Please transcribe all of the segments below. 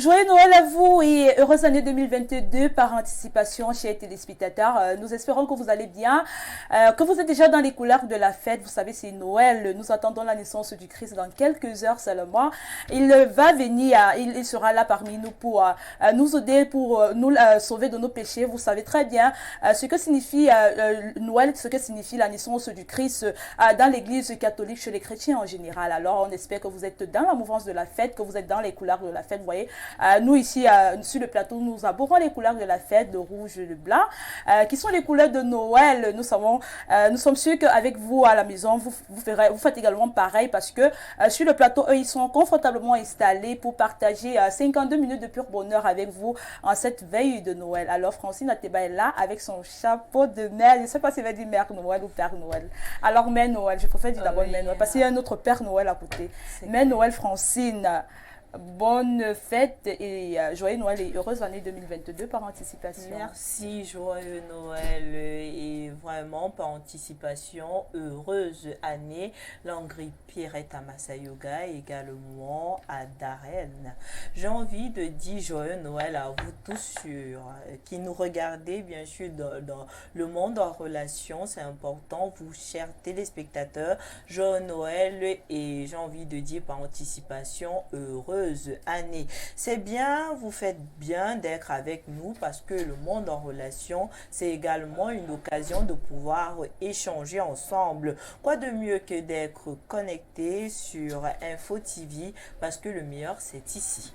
Joyeux Noël à vous et heureuse année 2022 par anticipation, chers téléspectateurs. Nous espérons que vous allez bien, que vous êtes déjà dans les couleurs de la fête. Vous savez, c'est Noël. Nous attendons la naissance du Christ dans quelques heures seulement. Il va venir, il sera là parmi nous pour nous aider, pour nous sauver de nos péchés. Vous savez très bien ce que signifie Noël, ce que signifie la naissance du Christ dans l'église catholique, chez les chrétiens en général. Alors, on espère que vous êtes dans la mouvance de la fête, que vous êtes dans les couleurs de la fête. Vous voyez, nous ici sur le plateau, nous abordons les couleurs de la fête, le rouge et le blanc, qui sont les couleurs de Noël. Nous sommes sûrs qu'avec vous à la maison, vous faites également pareil, parce que sur le plateau, eux, ils sont confortablement installés pour partager 52 minutes de pur bonheur avec vous en cette veille de Noël. Alors, Francine Ateba est là avec son chapeau de mère. Je ne sais pas si elle va dire Mère Noël ou Père Noël. Alors, Mère Noël, je préfère dire d'abord Mère Noël, parce qu'il y a un autre Père Noël à côté. Mère Noël, Francine. Bonne fête et joyeux Noël et heureuse année 2022 par anticipation. Merci, joyeux Noël et vraiment par anticipation, heureuse année. Langri Pierrette à Massayoga, également à Darren. J'ai envie de dire joyeux Noël à vous tous qui nous regardez bien sûr dans le monde en relation. C'est important, vous chers téléspectateurs. Joyeux Noël et j'ai envie de dire par anticipation, heureuse année. C'est bien, vous faites bien d'être avec nous parce que le monde en relation, c'est également une occasion de pouvoir échanger ensemble. Quoi de mieux que d'être connecté sur Info TV parce que le meilleur, c'est ici.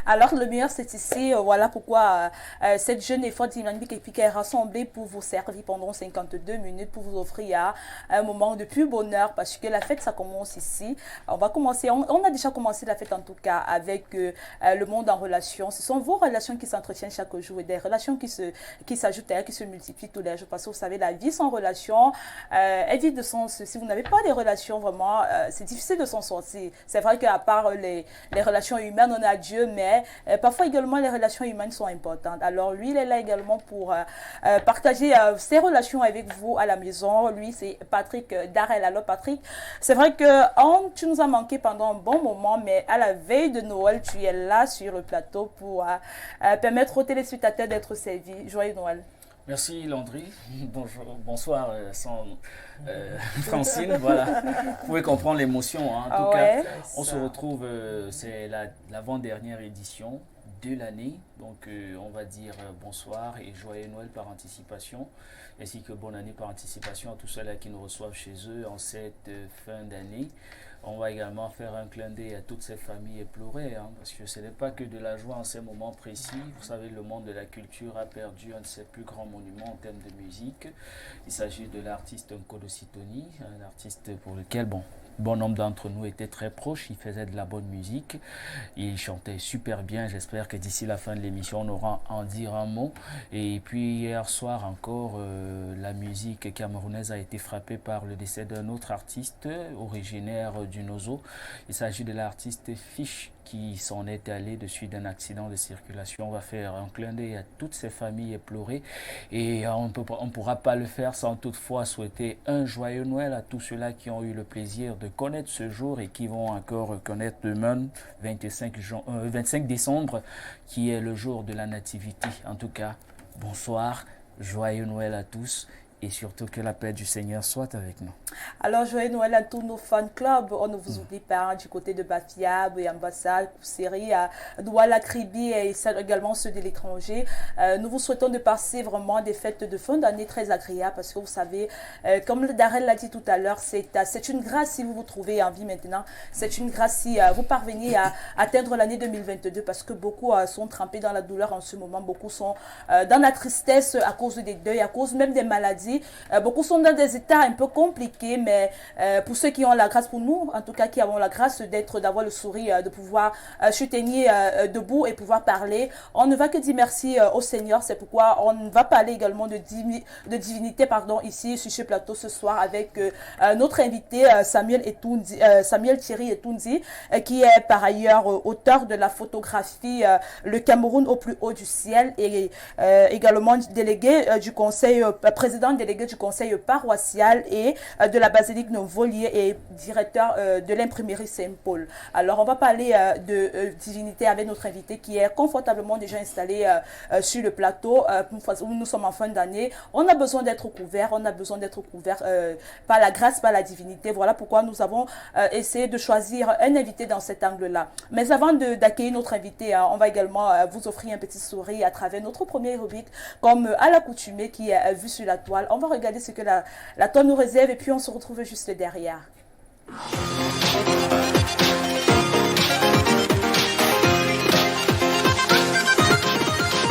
Alors, le meilleur, c'est ici. Voilà pourquoi cette jeune et forte dynamique épique est rassemblée pour vous servir pendant 52 minutes, pour vous offrir un moment de pur bonheur, parce que la fête, ça commence ici. On va commencer, on a déjà commencé la fête en tout cas avec le monde en relation. Ce sont vos relations qui s'entretiennent chaque jour et des relations qui s'ajoutent et qui se multiplient tous les jours. Parce que vous savez, la vie sans relation est vide de sens. Si vous n'avez pas des relations, vraiment, c'est difficile de s'en sortir. C'est vrai qu'à part les relations humaines, on a Dieu, mais parfois également les relations humaines sont importantes. Alors lui, il est là également pour partager ses relations avec vous à la maison. Lui, c'est Patrick Darrel. Alors Patrick, c'est vrai que tu nous as manqué pendant un bon moment, mais à la veille de Noël, tu es là sur le plateau pour permettre aux téléspectateurs d'être servis. Joyeux Noël. Merci Landry, bonjour, bonsoir Francine, voilà, vous pouvez comprendre l'émotion, hein. En tout cas, on se retrouve, c'est l'avant-dernière édition de l'année, donc on va dire bonsoir et joyeux Noël par anticipation, ainsi que bonne année par anticipation à tous ceux-là qui nous reçoivent chez eux en cette fin d'année. On va également faire un clin d'œil à toutes ces familles éplorées, hein, parce que ce n'est pas que de la joie en ces moments précis. Vous savez, le monde de la culture a perdu un de ses plus grands monuments en termes de musique. Il s'agit de l'artiste Nkodo Sitoni, un artiste pour lequel, bon nombre d'entre nous étaient très proches. Il faisait de la bonne musique, il chantait super bien. J'espère que d'ici la fin de l'émission, on aura à en dire un mot. Et puis hier soir encore, la musique camerounaise a été frappée par le décès d'un autre artiste originaire du Nozo. Il s'agit de l'artiste Fish qui s'en est allé de suite d'un accident de circulation. On va faire un clin d'œil à toutes ces familles éplorées et on ne pourra pas le faire sans toutefois souhaiter un joyeux Noël à tous ceux-là qui ont eu le plaisir de connaître ce jour et qui vont encore connaître demain, 25 décembre, qui est le jour de la nativité. En tout cas, bonsoir, joyeux Noël à tous. Et surtout que la paix du Seigneur soit avec nous. Alors, joyeux Noël à tous nos fan clubs. On ne vous oublie pas du côté de Bafia, et Ambassade, Kousséri, Douala, Kribi et également ceux de l'étranger. Nous vous souhaitons de passer vraiment des fêtes de fin d'année très agréables parce que vous savez, comme Darrell l'a dit tout à l'heure, c'est une grâce si vous vous trouvez en vie maintenant. C'est une grâce si vous parvenez à atteindre l'année 2022 parce que beaucoup sont trempés dans la douleur en ce moment. Beaucoup sont dans la tristesse à cause des deuils, à cause même des maladies. Beaucoup sont dans des états un peu compliqués, mais pour ceux qui ont la grâce, pour nous, en tout cas, qui avons la grâce d'avoir le sourire, de pouvoir se tenir debout et pouvoir parler, on ne va que dire merci au Seigneur. C'est pourquoi on va parler également de divinité, ici sur ce plateau ce soir avec notre invité Samuel Thierry Etundi, qui est par ailleurs auteur de la photographie Le Cameroun au plus haut du ciel et également délégué du conseil président délégué du conseil paroissial et de la basilique Novolier et directeur de l'imprimerie Saint-Paul. Alors, on va parler de divinité avec notre invité qui est confortablement déjà installé sur le plateau où nous sommes en fin d'année. On a besoin d'être couvert, par la grâce, par la divinité. Voilà pourquoi nous avons essayé de choisir un invité dans cet angle-là. Mais avant d'accueillir notre invité, on va également vous offrir un petit sourire à travers notre première rubrique, comme à l'accoutumée qui est vue sur la toile. On va regarder ce que la toile nous réserve et puis on se retrouve juste derrière.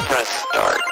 Press start.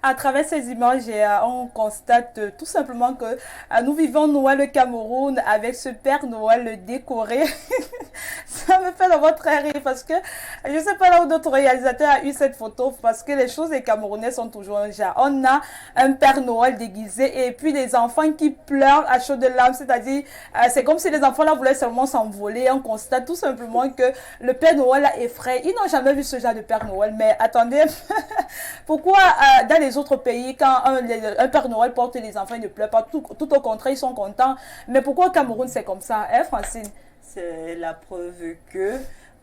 À travers ces images, on constate tout simplement que nous vivons Noël au Cameroun avec ce Père Noël décoré. Ça me fait vraiment très rire parce que je ne sais pas là où notre réalisateur a eu cette photo parce que les choses des Camerounais sont toujours un genre. On a un Père Noël déguisé et puis des enfants qui pleurent à chaudes larmes, c'est-à-dire c'est comme si les enfants là voulaient seulement s'envoler. On constate tout simplement que le Père Noël là effraie. Ils n'ont jamais vu ce genre de Père Noël, mais attendez, pourquoi dans les autres pays, quand un Père Noël porte les enfants, ils ne pleurent pas, tout au contraire, ils sont contents. Mais pourquoi au Cameroun c'est comme ça, hein, Francine? C'est la preuve que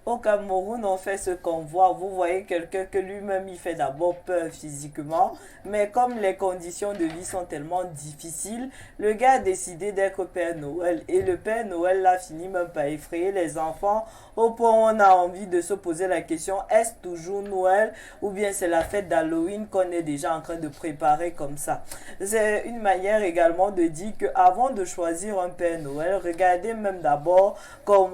au Cameroun, on fait ce qu'on voit. Vous voyez quelqu'un que lui-même, il fait d'abord peur physiquement, mais comme les conditions de vie sont tellement difficiles, le gars a décidé d'être Père Noël. Et le Père Noël là finit même par effrayer les enfants au point où on a envie de se poser la question, est-ce toujours Noël ou bien c'est la fête d'Halloween qu'on est déjà en train de préparer comme ça? C'est une manière également de dire qu'avant de choisir un Père Noël, regardez même d'abord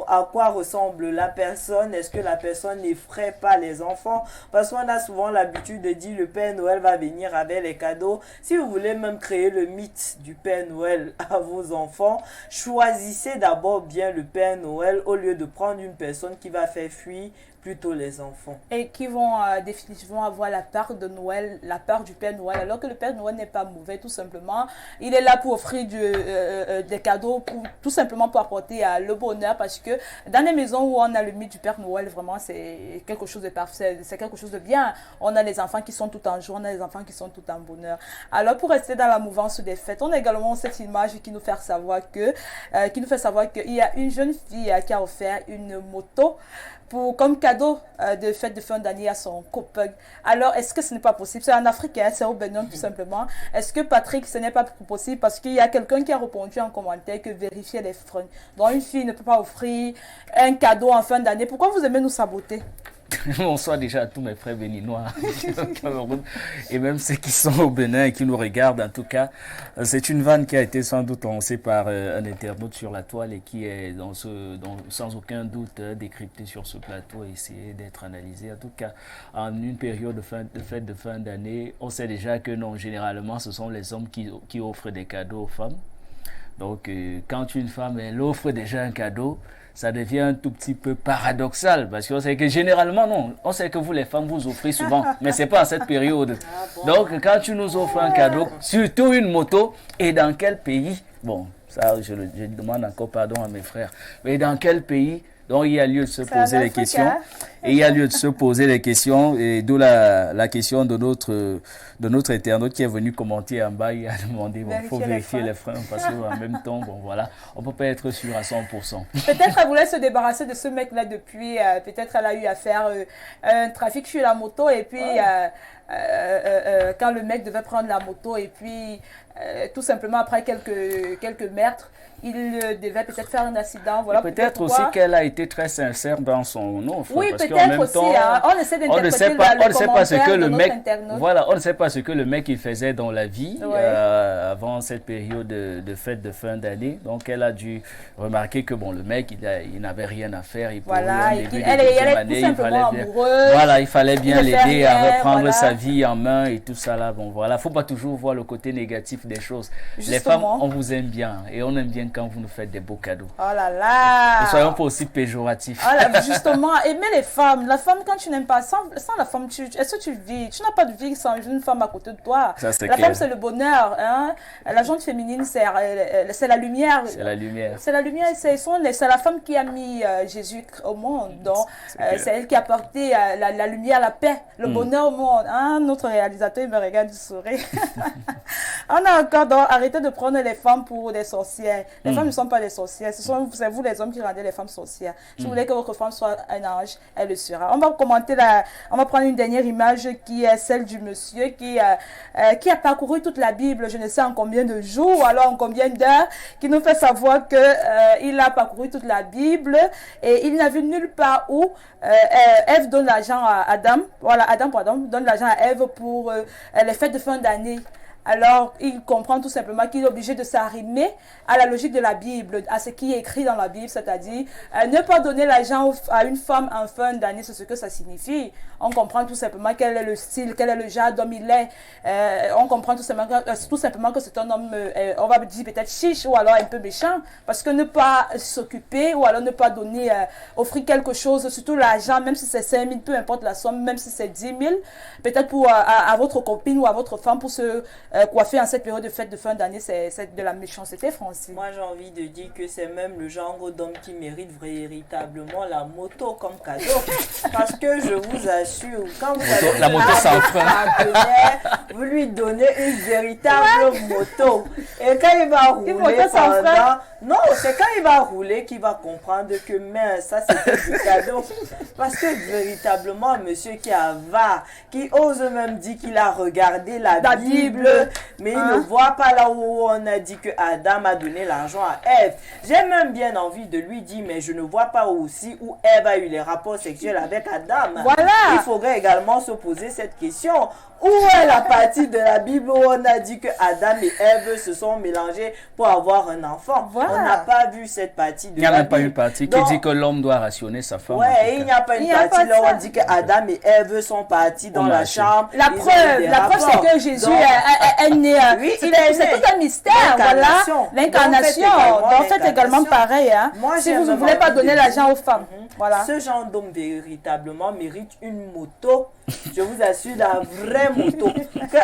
à quoi ressemble la personne. Est-ce que la personne n'effraie pas les enfants? Parce qu'on a souvent l'habitude de dire le Père Noël va venir avec les cadeaux. Si vous voulez même créer le mythe du Père Noël à vos enfants, choisissez d'abord bien le Père Noël au lieu de prendre une personne qui va faire fuir plutôt les enfants. Et qui vont définitivement avoir la part de Noël, la part du Père Noël, alors que le Père Noël n'est pas mauvais, tout simplement. Il est là pour offrir des cadeaux, tout simplement pour apporter le bonheur, parce que dans les maisons où on a le mythe du Père Noël, vraiment, c'est quelque chose de parfait, c'est quelque chose de bien. On a les enfants qui sont tout en joie, on a les enfants qui sont tout en bonheur. Alors, pour rester dans la mouvance des fêtes, on a également cette image qui nous fait savoir qu'il y a une jeune fille qui a offert une moto comme cadeau de fête de fin d'année à son copain. Alors, est-ce que ce n'est pas possible? C'est en Afrique, hein, c'est au Bénin tout simplement. Est-ce que Patrick, ce n'est pas possible? Parce qu'il y a quelqu'un qui a répondu en commentaire que vérifier les freins. Donc, une fille ne peut pas offrir un cadeau en fin d'année. Pourquoi vous aimez nous saboter? Bonsoir déjà à tous mes frères béninois au Cameroun et même ceux qui sont au Bénin et qui nous regardent. En tout cas, c'est une vanne qui a été sans doute lancée par un internaute sur la toile et qui est sans aucun doute décryptée sur ce plateau et essayé d'être analysée. En tout cas, en une période de fête de fin d'année, on sait déjà que non, généralement, ce sont les hommes qui offrent des cadeaux aux femmes. Donc, quand une femme elle offre déjà un cadeau, ça devient un tout petit peu paradoxal parce qu'on sait que généralement, non, on sait que vous les femmes vous offrez souvent, mais c'est pas en cette période. Donc quand tu nous offres un cadeau, surtout une moto, et dans quel pays? Bon, ça je demande encore pardon à mes frères, mais dans quel pays? Donc il y a lieu de se poser les questions. Et il y a lieu de se poser les questions, et d'où la question de notre internaute qui est venu commenter en bas. Il a demandé, il faut vérifier les freins parce qu'en même temps, bon voilà, on ne peut pas être sûr à 100%. Peut-être elle voulait se débarrasser de ce mec-là depuis, peut-être elle a eu à faire un trafic sur la moto et puis quand le mec devait prendre la moto et puis tout simplement après quelques mètres, il devait peut-être faire un accident. Voilà peut-être aussi qu'elle a été très sincère dans son offre. Oui, peut-être aussi. On essaie d'interpréter on ne sait pas ce que le mec, voilà, on ne sait pas ce que le mec il faisait dans la vie avant cette période de fête de fin d'année. Donc elle a dû remarquer que bon, le mec il n'avait rien à faire. Voilà, elle est tout simplement amoureuse. Voilà, il fallait bien l'aider à reprendre sa vie en main et tout ça là. Bon voilà, faut pas toujours voir le côté négatif des choses. Justement. Les femmes, on vous aime bien et on aime bien quand vous nous faites des beaux cadeaux. Oh là là! Ne soyons pas aussi péjoratifs. Oh là, justement, aimer les femmes. La femme, quand tu n'aimes pas, sans la femme, est-ce que tu vis? Tu n'as pas de vie sans une femme à côté de toi. Ça, la femme, c'est le bonheur. Hein? La gente féminine, c'est la lumière. C'est la lumière. C'est la lumière. C'est la femme qui a mis Jésus au monde. Donc, c'est elle qui a apporté la lumière, la paix, le bonheur au monde. Hein? Notre réalisateur, il me regarde du sourire. On a encore arrêté de prendre les femmes pour des sorcières. Les femmes ne sont pas des sorcières. C'est vous les hommes qui rendez les femmes sorcières. Je voulais que votre femme soit un ange. Elle le sera. On va commenter on va prendre une dernière image qui est celle du monsieur qui a parcouru toute la Bible, je ne sais en combien de jours ou alors en combien d'heures, qui nous fait savoir qu'il a parcouru toute la Bible et il n'a vu nulle part où Ève donne l'argent à Adam. Voilà, Adam donne l'argent à Ève pour les fêtes de fin d'année. Alors, il comprend tout simplement qu'il est obligé de s'arrimer à la logique de la Bible, à ce qui est écrit dans la Bible, c'est-à-dire ne pas donner l'argent à une femme en fin d'année, c'est ce que ça signifie. On comprend tout simplement quel est le style, quel est le genre d'homme il est. On comprend tout simplement que c'est un homme, on va dire peut-être chiche ou alors un peu méchant, parce que ne pas s'occuper ou alors ne pas donner, offrir quelque chose, surtout l'argent, même si c'est 5 000, peu importe la somme, même si c'est 10 000, peut-être pour à votre copine ou à votre femme pour se coiffer en cette période de fête de fin d'année, c'est de la méchanceté, Francine. Moi, j'ai envie de dire que c'est même le genre d'homme qui mérite véritablement la moto comme cadeau. Parce que je vous assure, quand vous avez la moto sans frein, vous lui donnez une véritable moto. Et quand il va rouler non, c'est quand il va rouler qu'il va comprendre que mince, ça c'était du cadeau. Parce que véritablement, un monsieur qui avare, qui ose même dire qu'il a regardé la Bible, mais il ne voit pas là où on a dit que Adam a donné l'argent à Ève. J'ai même bien envie de lui dire, mais je ne vois pas aussi où Ève a eu les rapports sexuels avec Adam. Voilà. Il faudrait également se poser cette question. Où est la partie de la Bible où on a dit que Adam et Ève se sont mélangés pour avoir un enfant? Voilà. On n'a pas vu cette partie de la Bible. Il n'y a même pas une partie qui dit que l'homme doit rationner sa femme. Ouais, il n'y a pas une partie là où on dit que Adam et Ève sont partis dans la chambre. La preuve, c'est que Jésus est né. C'est tout un mystère, voilà. L'incarnation. Donc, c'est également pareil. Hein. Si vous ne voulez pas donner l'argent aux femmes. Voilà. Ce genre d'homme véritablement mérite une moto. Je vous assure, la vraie moto.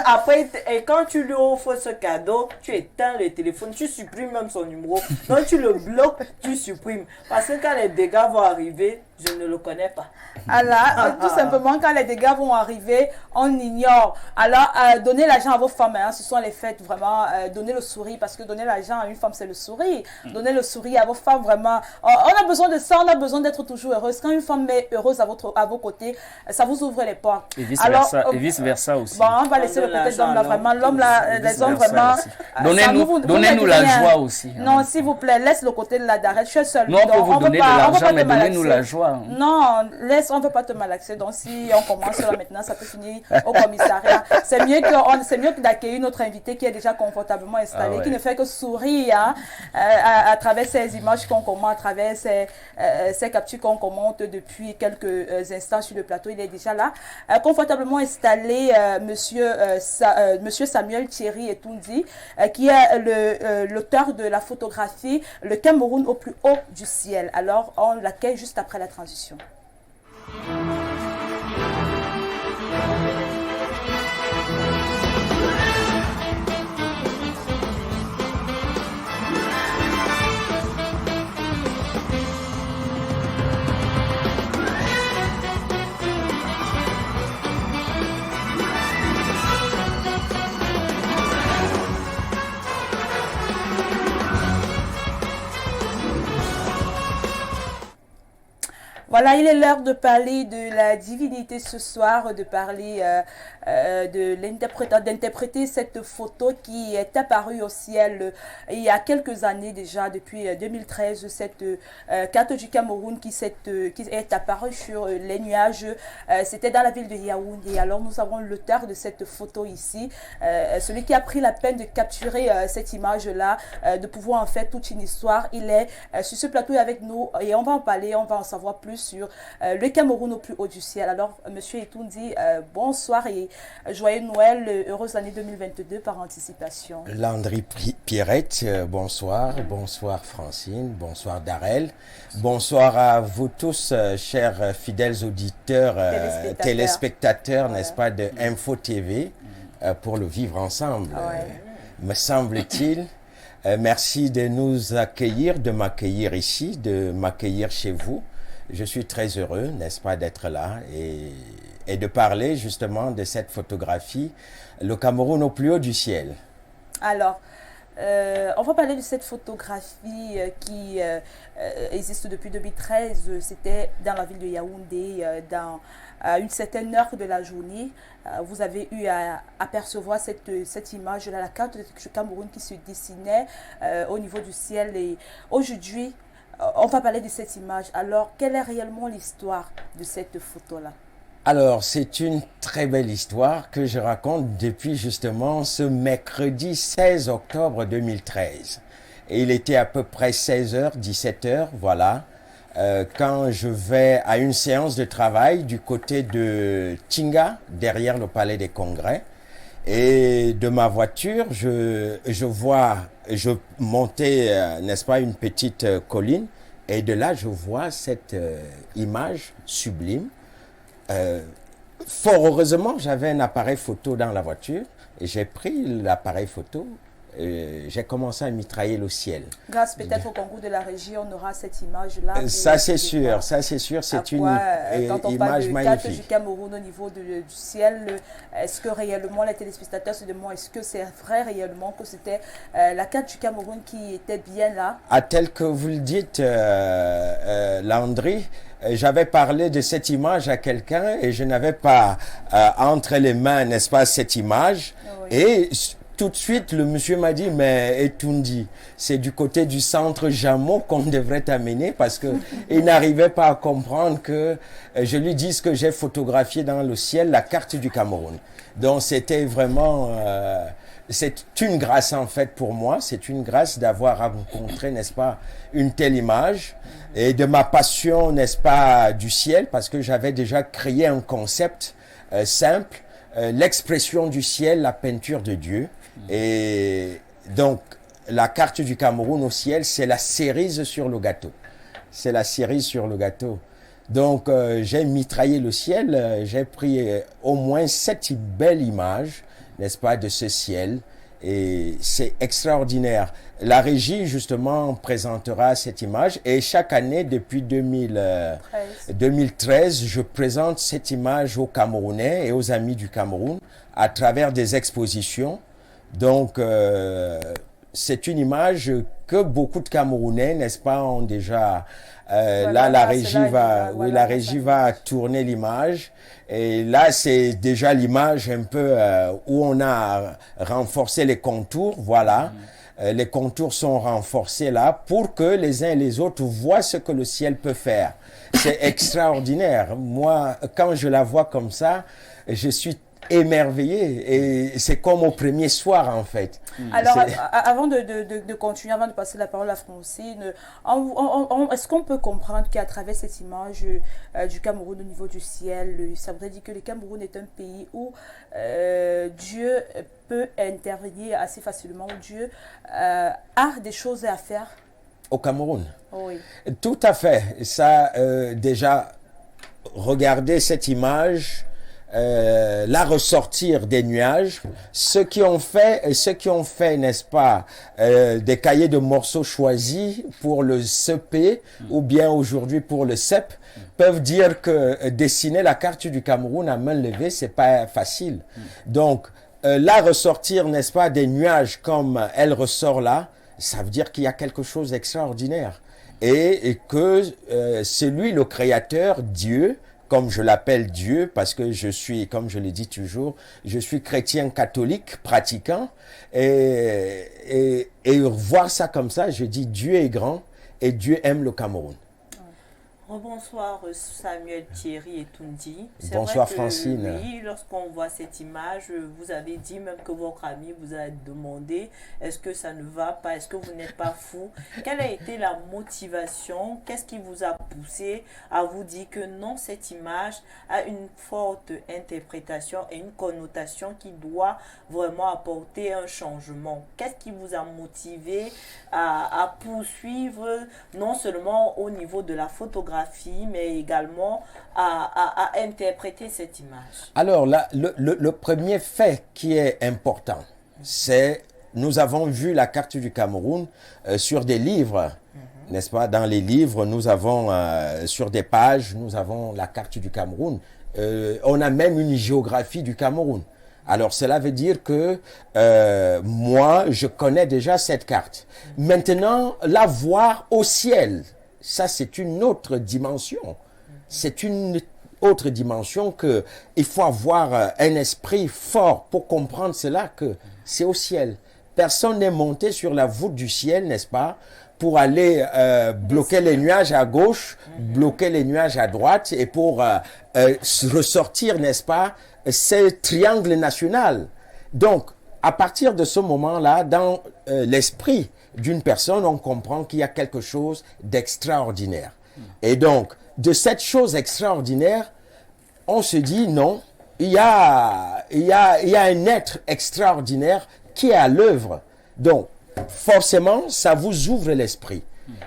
Après, et quand tu lui offres ce cadeau, tu éteins le téléphone, tu supprimes même son numéro. Donc tu le bloques, tu supprimes. Parce que quand les dégâts vont arriver, je ne le connais pas. Alors, tout simplement, quand les dégâts vont arriver, on ignore. Alors, donnez l'argent à vos femmes, hein, ce sont les fêtes, vraiment. Donnez le sourire, parce que donner l'argent à une femme, c'est le sourire. Donnez le sourire à vos femmes, vraiment. On a besoin de ça, on a besoin d'être toujours heureuse. Quand une femme est heureuse à vos côtés, ça vous ouvre les portes. Et vice-versa aussi. Bon, on va laisser le côté d'homme là, vraiment. L'homme là, les hommes vraiment. Donnez-nous la joie aussi. Non, s'il vous plaît, laisse le côté de la darette. Je suis seule. Non, on peut vous donner de l'argent, mais donnez-nous la joie. pas. Non, laisse, on ne veut pas te malaxer. Donc, si on commence là maintenant, ça peut finir au commissariat. C'est mieux que d'accueillir notre invité qui est déjà confortablement installé, qui ne fait que sourire hein, à travers ces images qu'on commente, à travers ces captures qu'on commente depuis quelques instants sur le plateau. Il est déjà là, confortablement installé, monsieur Samuel Thierry Etoundi, qui est l'auteur de la photographie Le Cameroun au plus haut du ciel. Alors, on l'accueille juste après la transition. Voilà, il est l'heure de parler de la divinité ce soir, de parler d'interpréter cette photo qui est apparue au ciel il y a quelques années déjà, depuis 2013, cette carte du Cameroun qui est apparue sur les nuages. C'était dans la ville de Yaoundé. Alors nous avons l'auteur de cette photo ici, celui qui a pris la peine de capturer cette image-là, de pouvoir en faire toute une histoire. Il est sur ce plateau avec nous et on va en parler, on va en savoir plus sur le Cameroun au plus haut du ciel. Alors, Monsieur Etoundi, bonsoir et joyeux Noël, heureuse année 2022 par anticipation. Landry Pierrette, bonsoir. Bonsoir Francine, bonsoir Darel. Bonsoir à vous tous, chers fidèles auditeurs, téléspectateurs, n'est-ce pas, de Info TV, pour le vivre ensemble, me semble-t-il. Merci de nous accueillir, de m'accueillir ici, de m'accueillir chez vous. Je suis très heureux, n'est-ce pas, d'être là et de parler justement de cette photographie, le Cameroun au plus haut du ciel. Alors, on va parler de cette photographie qui existe depuis 2013. C'était dans la ville de Yaoundé, à une certaine heure de la journée. Vous avez eu à apercevoir cette image-là, la carte du Cameroun qui se dessinait au niveau du ciel. Et aujourd'hui, on va parler de cette image. Alors, quelle est réellement l'histoire de cette photo-là? Alors, c'est une très belle histoire que je raconte depuis justement ce mercredi 16 octobre 2013. Et il était à peu près 16h, 17h, voilà, quand je vais à une séance de travail du côté de Tinga, derrière le Palais des Congrès. Et de ma voiture, je montais, n'est-ce pas, une petite colline. Et de là, je vois cette image sublime. Fort heureusement, j'avais un appareil photo dans la voiture. Et j'ai pris l'appareil photo. J'ai commencé à mitrailler le ciel. Grâce peut-être au concours de la régie, on aura cette image-là. Ça c'est sûr, c'est une image magnifique. Quand on parle de carte du Cameroun au niveau du ciel, est-ce que réellement les téléspectateurs se demandent, est-ce que c'est vrai réellement que c'était la carte du Cameroun qui était bien là? À tel que vous le dites, Landry, j'avais parlé de cette image à quelqu'un et je n'avais pas entre les mains, n'est-ce pas, cette image. Oui. Et tout de suite, le monsieur m'a dit, mais Etoundi, c'est du côté du centre Jameau qu'on devrait t'amener parce que il n'arrivait pas à comprendre que je lui dise que j'ai photographié dans le ciel la carte du Cameroun. Donc c'était vraiment, c'est une grâce en fait pour moi, c'est une grâce d'avoir rencontré, n'est-ce pas, une telle image et de ma passion, n'est-ce pas, du ciel parce que j'avais déjà créé un concept simple, l'expression du ciel, la peinture de Dieu. Et donc, la carte du Cameroun au ciel, c'est la cerise sur le gâteau. C'est la cerise sur le gâteau. Donc, j'ai mitraillé le ciel. J'ai pris au moins 7 belles images, n'est-ce pas, de ce ciel. Et c'est extraordinaire. La régie, justement, présentera cette image. Et chaque année, depuis 2013, je présente cette image aux Camerounais et aux amis du Cameroun à travers des expositions. Donc, c'est une image que beaucoup de Camerounais, n'est-ce pas, ont déjà... là, la régie va tourner l'image. Et là, c'est déjà l'image un peu où on a renforcé les contours, voilà. les contours sont renforcés là pour que les uns et les autres voient ce que le ciel peut faire. C'est extraordinaire. Moi, quand je la vois comme ça, je suis émerveillé et c'est comme au premier soir en fait. Alors avant de continuer, avant de passer la parole à Francine, est-ce qu'on peut comprendre qu'à travers cette image du Cameroun au niveau du ciel, ça voudrait dire que le Cameroun est un pays où Dieu peut intervenir assez facilement, où Dieu a des choses à faire? Au Cameroun? Oui. Tout à fait. Ça, déjà, regardez cette image, la ressortir des nuages, ceux qui ont fait, n'est-ce pas, des cahiers de morceaux choisis pour le CP ou bien aujourd'hui pour le CEP, peuvent dire que dessiner la carte du Cameroun à main levée, c'est pas facile. Donc, la ressortir, n'est-ce pas, des nuages comme elle ressort là, ça veut dire qu'il y a quelque chose d'extraordinaire. Et que c'est lui le créateur, Dieu, comme je l'appelle Dieu, parce que je suis, comme je le dis toujours, je suis chrétien catholique, pratiquant, et voir ça comme ça, je dis Dieu est grand et Dieu aime le Cameroun. Bonsoir Samuel, Thierry et Tundi. Bonsoir Francine. Oui, lorsqu'on voit cette image, vous avez dit même que votre ami vous a demandé est-ce que ça ne va pas, est-ce que vous n'êtes pas fou? Quelle a été la motivation? Qu'est-ce qui vous a poussé à vous dire que non, cette image a une forte interprétation et une connotation qui doit vraiment apporter un changement? Qu'est-ce qui vous a motivé à poursuivre non seulement au niveau de la photographie, mais également à interpréter cette image? Alors, là, le premier fait qui est important, c'est nous avons vu la carte du Cameroun sur des livres, n'est-ce pas? Dans les livres, nous avons, sur des pages, nous avons la carte du Cameroun. On a même une géographie du Cameroun. Alors, cela veut dire que moi, je connais déjà cette carte. Maintenant, la voir au ciel, ça, c'est une autre dimension. C'est une autre dimension que il faut avoir un esprit fort pour comprendre cela, que c'est au ciel. Personne n'est monté sur la voûte du ciel, n'est-ce pas, pour aller bloquer les nuages à gauche, bloquer les nuages à droite et pour ressortir, n'est-ce pas, ce triangle national. Donc, à partir de ce moment-là, dans l'esprit d'une personne, on comprend qu'il y a quelque chose d'extraordinaire. Et donc, de cette chose extraordinaire, on se dit non, il y a un être extraordinaire qui est à l'œuvre. Donc, forcément, ça vous ouvre l'esprit.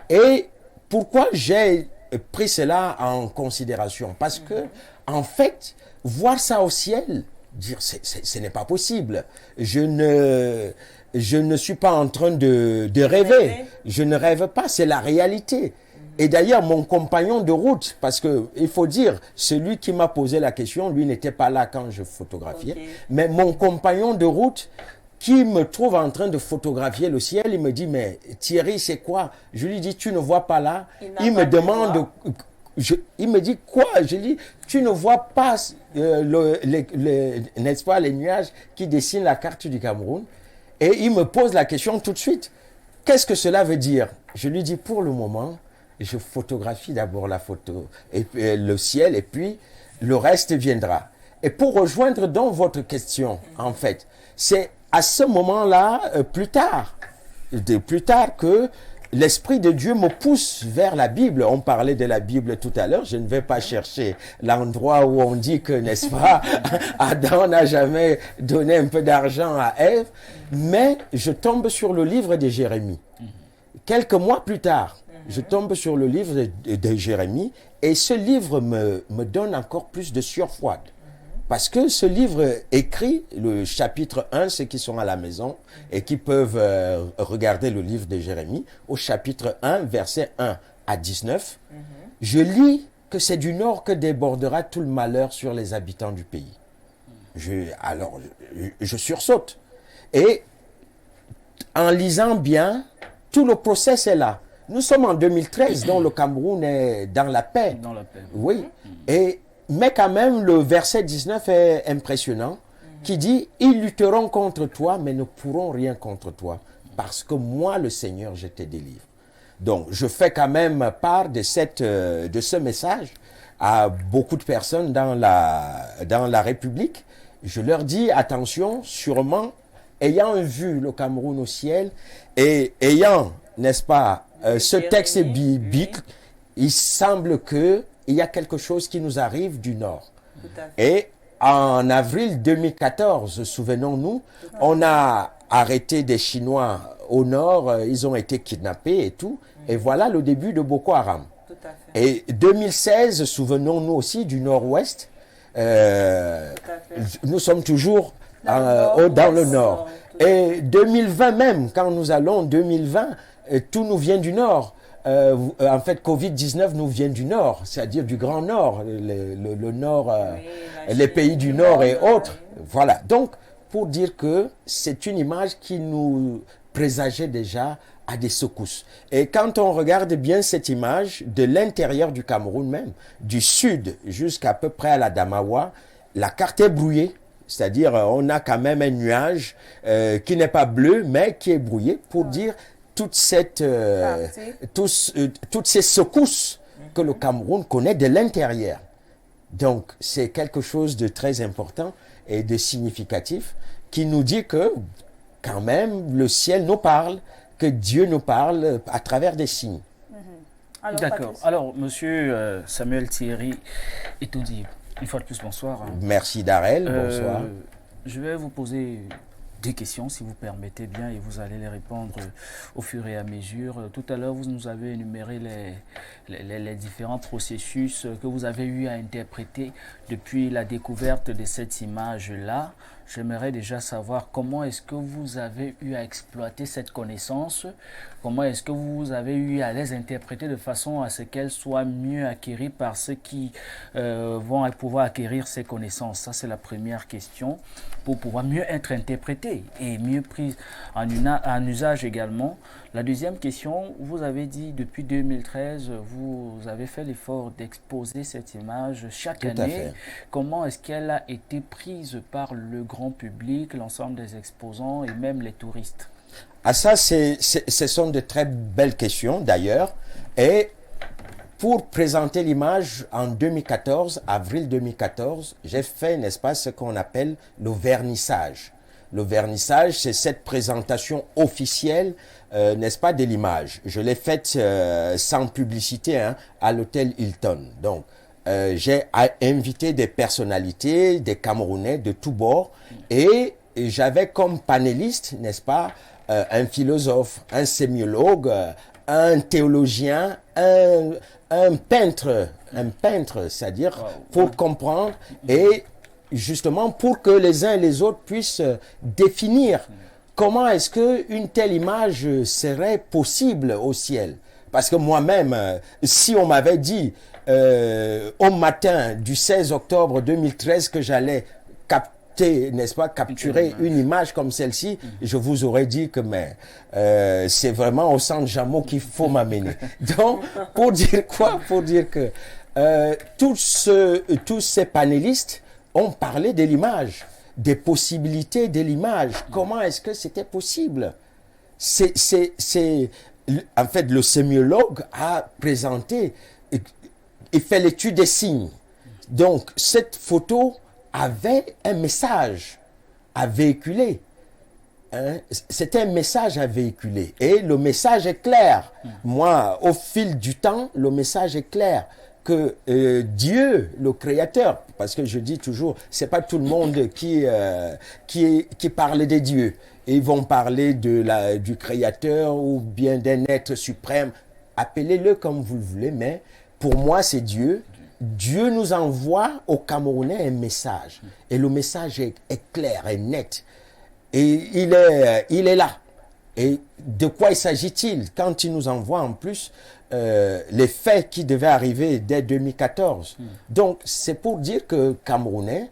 Et pourquoi j'ai pris cela en considération? Parce que, en fait, voir ça au ciel, dire ce n'est pas possible. Je ne suis pas en train de rêver. Je ne rêve pas, c'est la réalité. Et d'ailleurs, mon compagnon de route, parce que il faut dire, celui qui m'a posé la question, lui n'était pas là quand je photographiais, mais mon compagnon de route qui me trouve en train de photographier le ciel, il me dit, mais Thierry, c'est quoi? Je lui dis, tu ne vois pas là? Il me demande... il me dit quoi? Je dis, tu ne vois pas n'est-ce pas, les nuages qui dessinent la carte du Cameroun? Et il me pose la question tout de suite. Qu'est-ce que cela veut dire? Je lui dis, pour le moment, je photographie d'abord la photo, et puis, le ciel, et puis le reste viendra. Et pour rejoindre dans votre question, en fait, c'est à ce moment-là, plus tard que l'Esprit de Dieu me pousse vers la Bible. On parlait de la Bible tout à l'heure. Je ne vais pas chercher l'endroit où on dit que, n'est-ce pas, Adam n'a jamais donné un peu d'argent à Ève. Mais je tombe sur le livre de Jérémie. Quelques mois plus tard, je tombe sur le livre de Jérémie et ce livre me donne encore plus de sueur froide. Parce que ce livre écrit, le chapitre 1, ceux qui sont à la maison et qui peuvent regarder le livre de Jérémie, au chapitre 1, versets 1 à 19, je lis que c'est du nord que débordera tout le malheur sur les habitants du pays. Alors, je sursaute. Et en lisant bien, tout le process est là. Nous sommes en 2013, donc le Cameroun est dans la paix. Dans la paix. Oui. Mais quand même, le verset 19 est impressionnant, qui dit « Ils lutteront contre toi, mais ne pourront rien contre toi, parce que moi, le Seigneur, je te délivre. Donc, je fais quand même part de ce message à beaucoup de personnes dans la République. Je leur dis, attention, sûrement, ayant vu le Cameroun au ciel et ayant, n'est-ce pas, ce texte biblique, il semble qu'il y a quelque chose qui nous arrive du Nord. Et en avril 2014, souvenons-nous, on a arrêté des Chinois au Nord, ils ont été kidnappés et tout. Et voilà le début de Boko Haram. Tout à fait. Et 2016, souvenons-nous aussi du Nord-Ouest. Nous sommes toujours dans le Nord. Et 2020 même, quand nous allons 2020, tout nous vient du Nord. En fait, Covid-19 nous vient du Nord, c'est-à-dire du Grand Nord, le Nord, les pays du Nord et autres. Voilà. Donc, pour dire que c'est une image qui nous présageait déjà à des secousses. Et quand on regarde bien cette image de l'intérieur du Cameroun même, du sud jusqu'à peu près à la Damawa, la carte est brouillée. C'est-à-dire, on a quand même un nuage qui n'est pas bleu, mais qui est brouillé pour dire toutes ces secousses que le Cameroun connaît de l'intérieur. Donc, c'est quelque chose de très important et de significatif qui nous dit que, quand même, le ciel nous parle, que Dieu nous parle à travers des signes. D'accord. Alors, monsieur Samuel Thierry Etondi, une fois de plus, bonsoir. Merci Darel, bonsoir. Je vais vous poser des questions, si vous permettez bien, et vous allez les répondre au fur et à mesure. Tout à l'heure, vous nous avez énuméré les différents processus que vous avez eu à interpréter depuis la découverte de cette image-là. J'aimerais déjà savoir comment est-ce que vous avez eu à exploiter cette connaissance, comment est-ce que vous avez eu à les interpréter de façon à ce qu'elles soient mieux acquéries par ceux qui vont pouvoir acquérir ces connaissances. Ça, c'est la première question, pour pouvoir mieux être interprétées et mieux prises en usage également. La deuxième question, vous avez dit depuis 2013, vous avez fait l'effort d'exposer cette image chaque année. Comment est-ce qu'elle a été prise par le grand public, l'ensemble des exposants et même les touristes? Ah, ça, ce sont de très belles questions d'ailleurs. Et pour présenter l'image en 2014, avril 2014, j'ai fait, n'est-ce pas, ce qu'on appelle le vernissage. Le vernissage, c'est cette présentation officielle, n'est-ce pas, de l'image. Je l'ai faite sans publicité à l'hôtel Hilton. Donc, j'ai invité des personnalités, des Camerounais de tous bords, et j'avais comme panéliste, n'est-ce pas, un philosophe, un sémiologue, un théologien, un peintre, c'est-à-dire pour comprendre et justement pour que les uns et les autres puissent définir comment est-ce qu'une telle image serait possible au ciel. Parce que moi-même, si on m'avait dit au matin du 16 octobre 2013 que j'allais n'est-ce pas, capturer une image comme celle-ci, je vous aurais dit que c'est vraiment au centre Jameau qu'il faut m'amener. Donc, pour dire quoi? Pour dire que tous ces panélistes ont parlé de l'image, des possibilités de l'image. Comment est-ce que c'était possible? En fait, le sémiologue a présenté et fait l'étude des signes. Donc, cette photo avait un message à véhiculer. C'était un message à véhiculer. Et le message est clair. Moi, au fil du temps, le message est clair. Que Dieu, le Créateur, parce que je dis toujours, c'est pas tout le monde qui parle de Dieu. Ils vont parler du Créateur ou bien d'un être suprême. Appelez-le comme vous le voulez, mais pour moi, c'est Dieu. Dieu nous envoie aux Camerounais un message. Et le message est clair, est net. Et il est là. Et de quoi il s'agit-il? Quand il nous envoie en plus les faits qui devaient arriver dès 2014. Donc, c'est pour dire que Camerounais,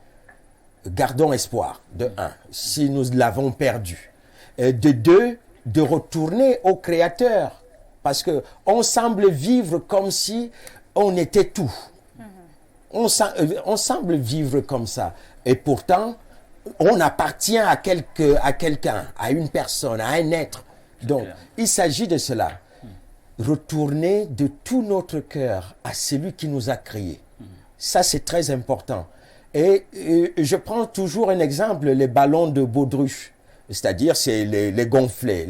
gardons espoir, de un, si nous l'avons perdu. De deux, de retourner au Créateur. Parce qu'on semble vivre comme si on était tout. On semble vivre comme ça. Et pourtant, on appartient à quelqu'un, à une personne, à un être. Donc, il s'agit de cela. Retourner de tout notre cœur à celui qui nous a créés. Ça, c'est très important. Et je prends toujours un exemple, les ballons de baudruche. C'est-à-dire, c'est les gonflés.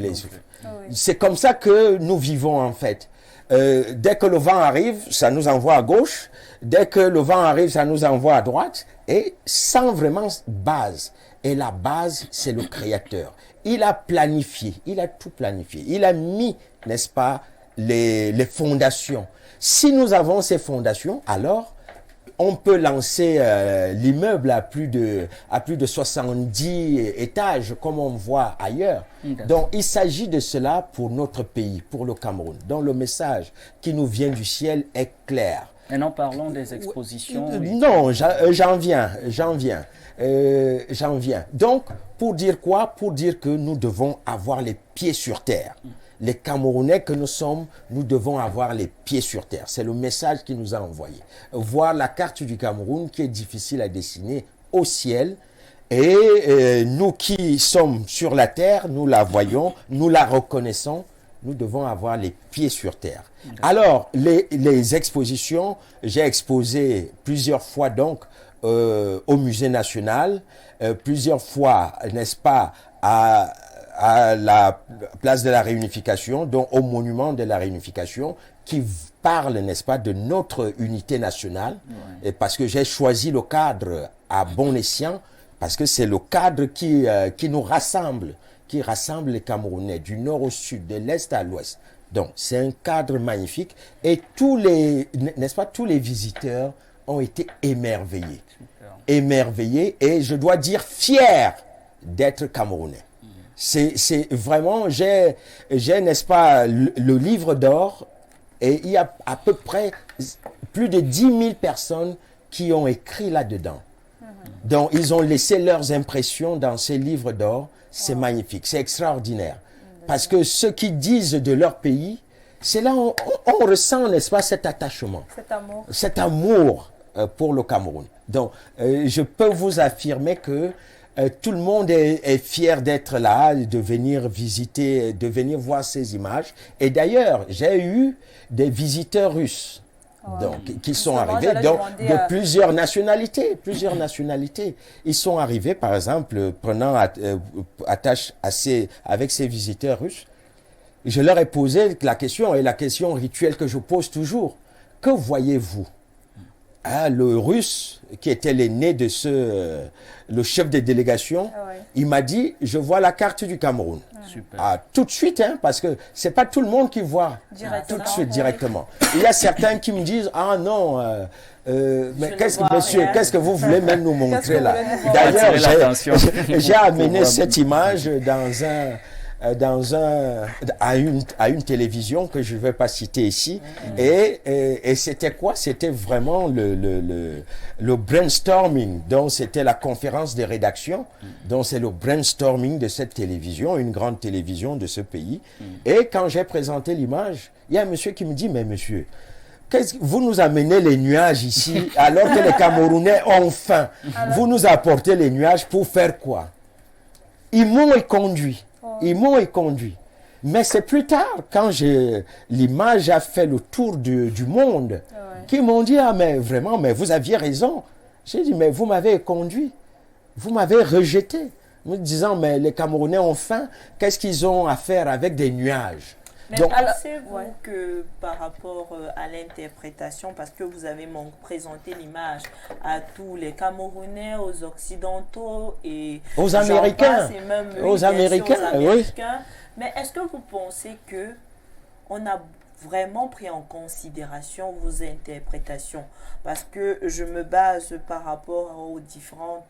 C'est comme ça que nous vivons, en fait. Dès que le vent arrive, ça nous envoie à gauche. Dès que le vent arrive, ça nous envoie à droite. Et sans vraiment base. Et la base, c'est le Créateur. Il a planifié, il a tout planifié. Il a mis, n'est-ce pas, les fondations. Si nous avons ces fondations, alors on peut lancer l'immeuble à plus de 70 étages, comme on voit ailleurs. Donc, il s'agit de cela pour notre pays, pour le Cameroun. Donc, le message qui nous vient du ciel est clair. Maintenant, parlons des expositions. Non, j'en viens. Donc, pour dire quoi? Pour dire que nous devons avoir les pieds sur terre. Les Camerounais que nous sommes, nous devons avoir les pieds sur terre. C'est le message qu'il nous a envoyé. Voir la carte du Cameroun qui est difficile à dessiner au ciel. Et nous qui sommes sur la terre, nous la voyons, nous la reconnaissons. Nous devons avoir les pieds sur terre. Alors, les expositions, j'ai exposé plusieurs fois donc au Musée national, plusieurs fois, n'est-ce pas, à la place de la réunification, donc au monument de la réunification, qui parle, n'est-ce pas, de notre unité nationale, et parce que j'ai choisi le cadre à bon escient, parce que c'est le cadre qui nous rassemble, qui rassemble les Camerounais du nord au sud, de l'est à l'ouest. Donc, c'est un cadre magnifique, et n'est-ce pas, tous les visiteurs ont été émerveillés. Émerveillés, et je dois dire fiers d'être Camerounais. C'est vraiment, j'ai, n'est-ce pas, le livre d'or, et il y a à peu près plus de 10 000 personnes qui ont écrit là-dedans. Donc, ils ont laissé leurs impressions dans ces livres d'or. C'est magnifique, c'est extraordinaire. Parce que ceux qui disent de leur pays, c'est là où on ressent, n'est-ce pas, cet attachement. Cet amour pour le Cameroun. Donc, je peux vous affirmer que tout le monde est fier d'être là, de venir visiter, de venir voir ces images. Et d'ailleurs, j'ai eu des visiteurs russes donc, qui sont arrivés de plusieurs nationalités. Ils sont arrivés, par exemple, prenant attache avec ces visiteurs russes. Je leur ai posé la question, et la question rituelle que je pose toujours. Que voyez-vous? Le Russe, qui était l'aîné de le chef de délégation, il m'a dit, je vois la carte du Cameroun. Tout de suite, parce que c'est pas tout le monde qui voit tout de suite directement. Il y a certains qui me disent, ah non, mais qu'est-ce que vous voulez même nous montrer là? D'ailleurs, j'ai amené cette image à une télévision que je ne vais pas citer ici. Et c'était quoi? C'était vraiment le brainstorming. Donc, c'était la conférence de rédaction. Donc, c'est le brainstorming de cette télévision, une grande télévision de ce pays. Et quand j'ai présenté l'image, il y a un monsieur qui me dit, mais monsieur, vous nous amenez les nuages ici alors que les Camerounais ont faim. Vous nous apportez les nuages pour faire quoi? Ils m'ont conduit. Mais c'est plus tard, quand l'image a fait le tour du monde, qu'ils m'ont dit, ah mais vraiment, mais vous aviez raison. J'ai dit, mais vous m'avez conduit, vous m'avez rejeté. Me disant, mais les Camerounais ont faim, qu'est-ce qu'ils ont à faire avec des nuages? Mais pensez-vous que par rapport à l'interprétation, parce que vous avez présenté l'image à tous les Camerounais, aux Occidentaux et aux Américains, aux Américains, oui. Mais est-ce que vous pensez que on a vraiment pris en considération vos interprétations? Parce que je me base par rapport aux différents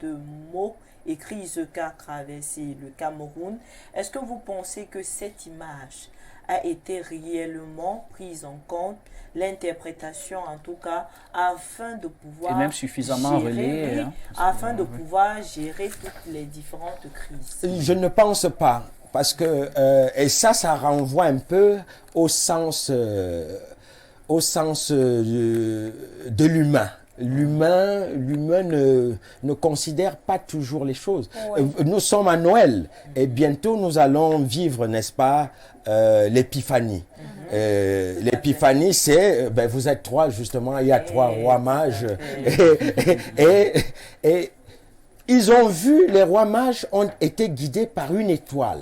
mots écrits qu'a traversé le Cameroun. Est-ce que vous pensez que cette image a été réellement prise en compte, l'interprétation en tout cas, afin de pouvoir et même suffisamment relayée, afin de pouvoir gérer toutes les différentes crises? Je ne pense pas, parce que et ça renvoie un peu au sens de l'humain. l'humain ne considère pas toujours les choses. Ouais. Nous sommes à Noël et bientôt nous allons vivre, n'est-ce pas, l'épiphanie. L'épiphanie, c'est, vous êtes 3 justement, il y a 3 rois mages et ils ont vu, les rois mages ont été guidés par une étoile.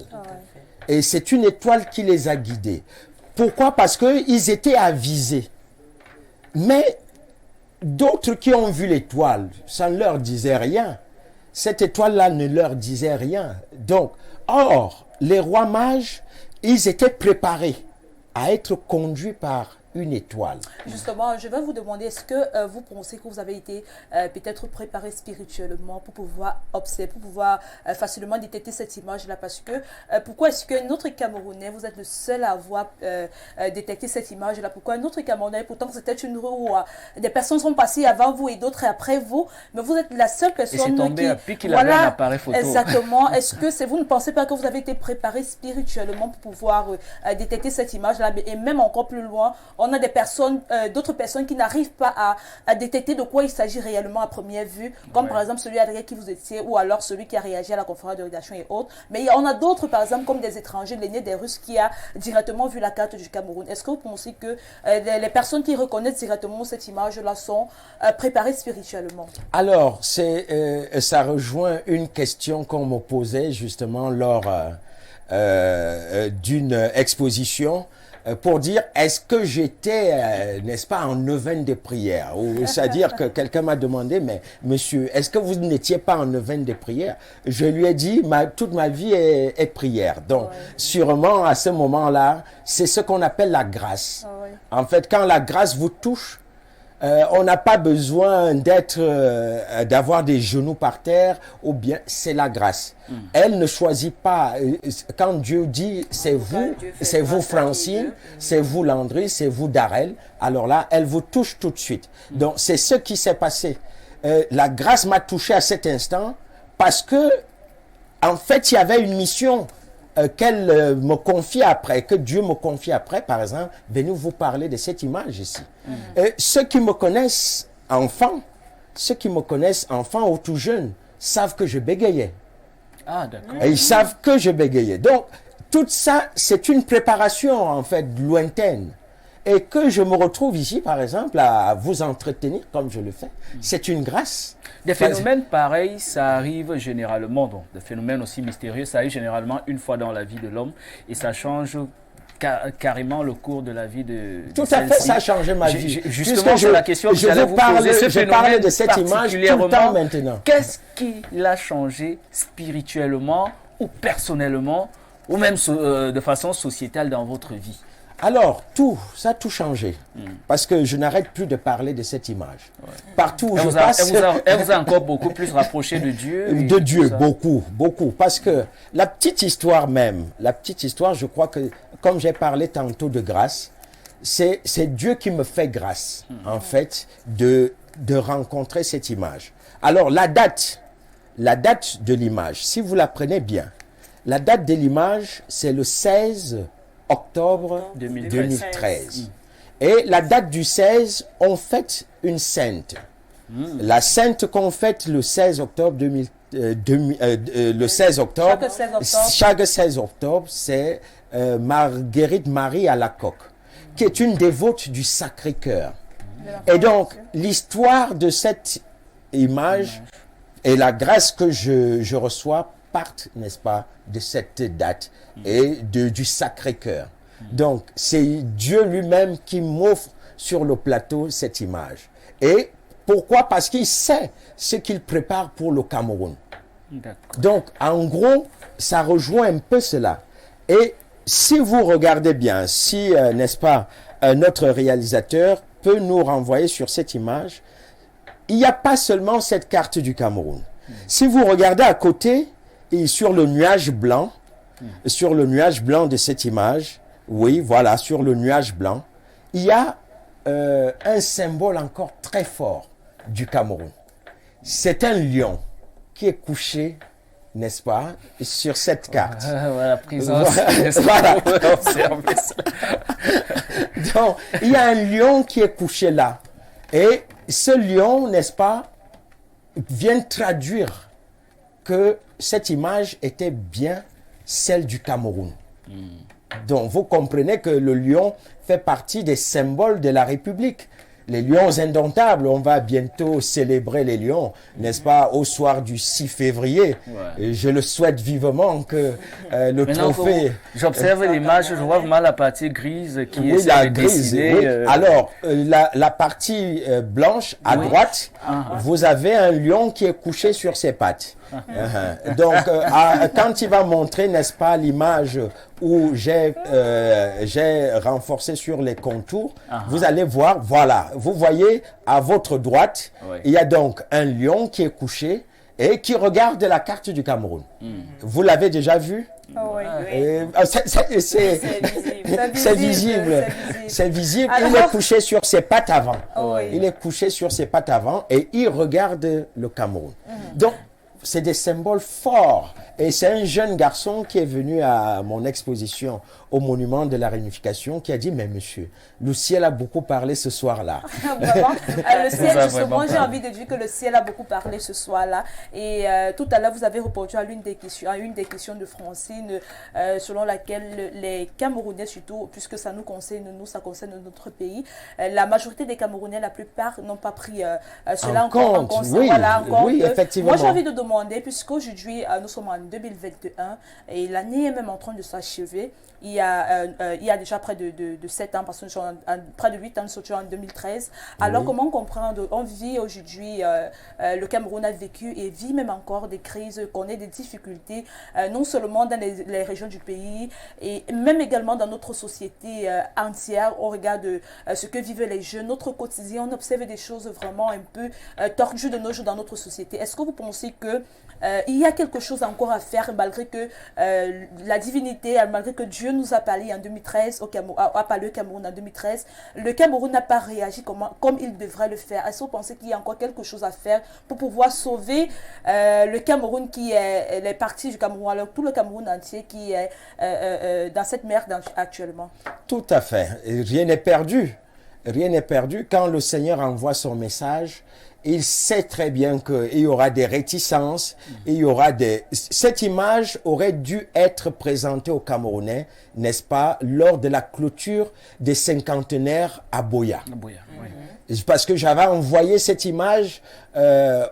Et c'est une étoile qui les a guidés. Pourquoi? Parce qu'ils étaient avisés. Mais d'autres qui ont vu l'étoile, ça ne leur disait rien. Cette étoile-là ne leur disait rien. Donc, or, les rois mages, ils étaient préparés à être conduits par une étoile. Justement, je vais vous demander, est-ce que vous pensez que vous avez été peut-être préparé spirituellement pour pouvoir observer, pour pouvoir facilement détecter cette image-là? Parce que, pourquoi est-ce que notre Camerounais, vous êtes le seul à avoir détecté cette image-là? Pourquoi un autre Camerounais, pourtant c'était une rue où des personnes sont passées avant vous et d'autres après vous, mais vous êtes la seule personne et c'est tombé qui... qu'il avait un appareil photo. Exactement. Est-ce que vous ne pensez pas que vous avez été préparé spirituellement pour pouvoir détecter cette image-là? Et même encore plus loin, on a des personnes, d'autres personnes qui n'arrivent pas à détecter de quoi il s'agit réellement à première vue, comme par exemple celui avec qui vous étiez, ou alors celui qui a réagi à la conférence de rédaction et autres. Mais on a d'autres, par exemple, comme des étrangers, l'aîné des Russes, qui a directement vu la carte du Cameroun. Est-ce que vous pensez que les personnes qui reconnaissent directement cette image-là sont préparées spirituellement? Alors, ça rejoint une question qu'on me posait justement lors d'une exposition, pour dire, est-ce que j'étais, n'est-ce pas, en neuvaine de prière? C'est-à-dire que quelqu'un m'a demandé, mais monsieur, est-ce que vous n'étiez pas en neuvaine de prière? Je lui ai dit, toute ma vie est prière. Donc, sûrement, à ce moment-là, c'est ce qu'on appelle la grâce. En fait, quand la grâce vous touche, on n'a pas besoin d'avoir des genoux par terre, ou bien c'est la grâce. Elle ne choisit pas. Quand Dieu dit c'est vous Francine, c'est vous Landry, c'est vous Darel, alors là, elle vous touche tout de suite. Donc c'est ce qui s'est passé. La grâce m'a touché à cet instant parce que, en fait, il y avait une mission qu'elle me confie après, que Dieu me confie après, par exemple, venez vous parler de cette image ici. Ceux qui me connaissent enfant ou tout jeune, savent que je bégayais. Ah, d'accord. Et ils savent que je bégayais. Donc, tout ça, c'est une préparation, en fait, lointaine. Et que je me retrouve ici, par exemple, à vous entretenir comme je le fais, c'est une grâce. Des phénomènes pareils, ça arrive généralement, donc des phénomènes aussi mystérieux, ça arrive généralement une fois dans la vie de l'homme et ça change carrément le cours de la vie de tout à fait, ça a changé ma vie. Justement, c'est la question que j'allais vous poser. Je parlais de cette image tout le temps maintenant. Qu'est-ce qui l'a changé spirituellement ou personnellement ou même de façon sociétale dans votre vie? Alors, ça a tout changé. Parce que je n'arrête plus de parler de cette image. Partout où je passe... Elle vous a encore beaucoup plus rapproché de Dieu? De Dieu, beaucoup, beaucoup. Parce que la petite histoire, je crois que, comme j'ai parlé tantôt de grâce, c'est Dieu qui me fait grâce, en fait, de rencontrer cette image. Alors, la date de l'image, si vous la prenez bien, la date de l'image, c'est le 16 octobre 2013. Et la date du 16, on fête une sainte. La sainte qu'on fête le 16 octobre chaque 16 octobre, c'est Marguerite Marie Alacoque, qui est une dévote du Sacré-Cœur. Et donc, l'histoire de cette image et la grâce que je reçois partent, n'est-ce pas, de cette date et du Sacré-Cœur. Donc, c'est Dieu lui-même qui m'offre sur le plateau cette image. Et pourquoi? Parce qu'il sait ce qu'il prépare pour le Cameroun. Donc, en gros, ça rejoint un peu cela. Et si vous regardez bien, si, n'est-ce pas, notre réalisateur peut nous renvoyer sur cette image, il n'y a pas seulement cette carte du Cameroun. Si vous regardez à côté, et sur le nuage blanc, de cette image, oui, voilà, sur le nuage blanc, il y a un symbole encore très fort du Cameroun. C'est un lion qui est couché, n'est-ce pas, sur cette carte. Voilà, présence. Voilà. Donc, il y a un lion qui est couché là. Et ce lion, n'est-ce pas, vient traduire que cette image était bien celle du Cameroun. Donc, vous comprenez que le lion fait partie des symboles de la République. Les lions indomptables, on va bientôt célébrer les lions, n'est-ce pas, au soir du 6 février. Et je le souhaite vivement que le trophée... J'observe l'image, je vois vraiment la partie grise qui est la grise. Alors, la partie blanche, à droite, vous avez un lion qui est couché sur ses pattes. Donc, quand il va montrer, n'est-ce pas, l'image où j'ai renforcé sur les contours, vous allez voir, voilà, vous voyez à votre droite, il y a donc un lion qui est couché et qui regarde la carte du Cameroun. Vous l'avez déjà vu? Oui. C'est visible. C'est visible. Alors, il est couché sur ses pattes avant. Il est couché sur ses pattes avant et il regarde le Cameroun. Donc, c'est des symboles forts. Et c'est un jeune garçon qui est venu à mon exposition au Monument de la Réunification qui a dit, mais monsieur, le ciel a beaucoup parlé ce soir-là. Vraiment, le ciel, justement, j'ai envie de dire que le ciel a beaucoup parlé ce soir-là. Et tout à l'heure, vous avez répondu à une des questions de Francine, selon laquelle les Camerounais, surtout, puisque ça nous concerne, ça concerne notre pays, la majorité des Camerounais, la plupart, n'ont pas pris cela en compte. Oui, effectivement. Moi, j'ai envie de demander, puisqu'aujourd'hui, nous sommes en 2021 et l'année est même en train de s'achever. Il y a déjà près de 7 ans, parce que près de 8 ans, nous sommes en 2013. Alors, comment comprendre? On vit aujourd'hui, le Cameroun a vécu et vit même encore des crises, connaît des difficultés, non seulement dans les régions du pays, et même également dans notre société entière, au regard de ce que vivent les jeunes. Notre quotidien, on observe des choses vraiment un peu tordues de nos jours dans notre société. Est-ce que vous pensez que il y a quelque chose encore à faire, malgré que la divinité, malgré que Dieu nous a parlé en 2013, a parlé au Cameroun en 2013, le Cameroun n'a pas réagi comme il devrait le faire? Est-ce que vous pensez qu'il y a encore quelque chose à faire pour pouvoir sauver le Cameroun qui est les parties du Cameroun, alors tout le Cameroun entier qui est dans cette merde actuellement? Tout à fait. Rien n'est perdu. Rien n'est perdu. Quand le Seigneur envoie son message, il sait très bien qu'il y aura des réticences, il y aura Cette image aurait dû être présentée aux Camerounais, n'est-ce pas, lors de la clôture des cinquantenaires à Boya. Parce que j'avais envoyé cette image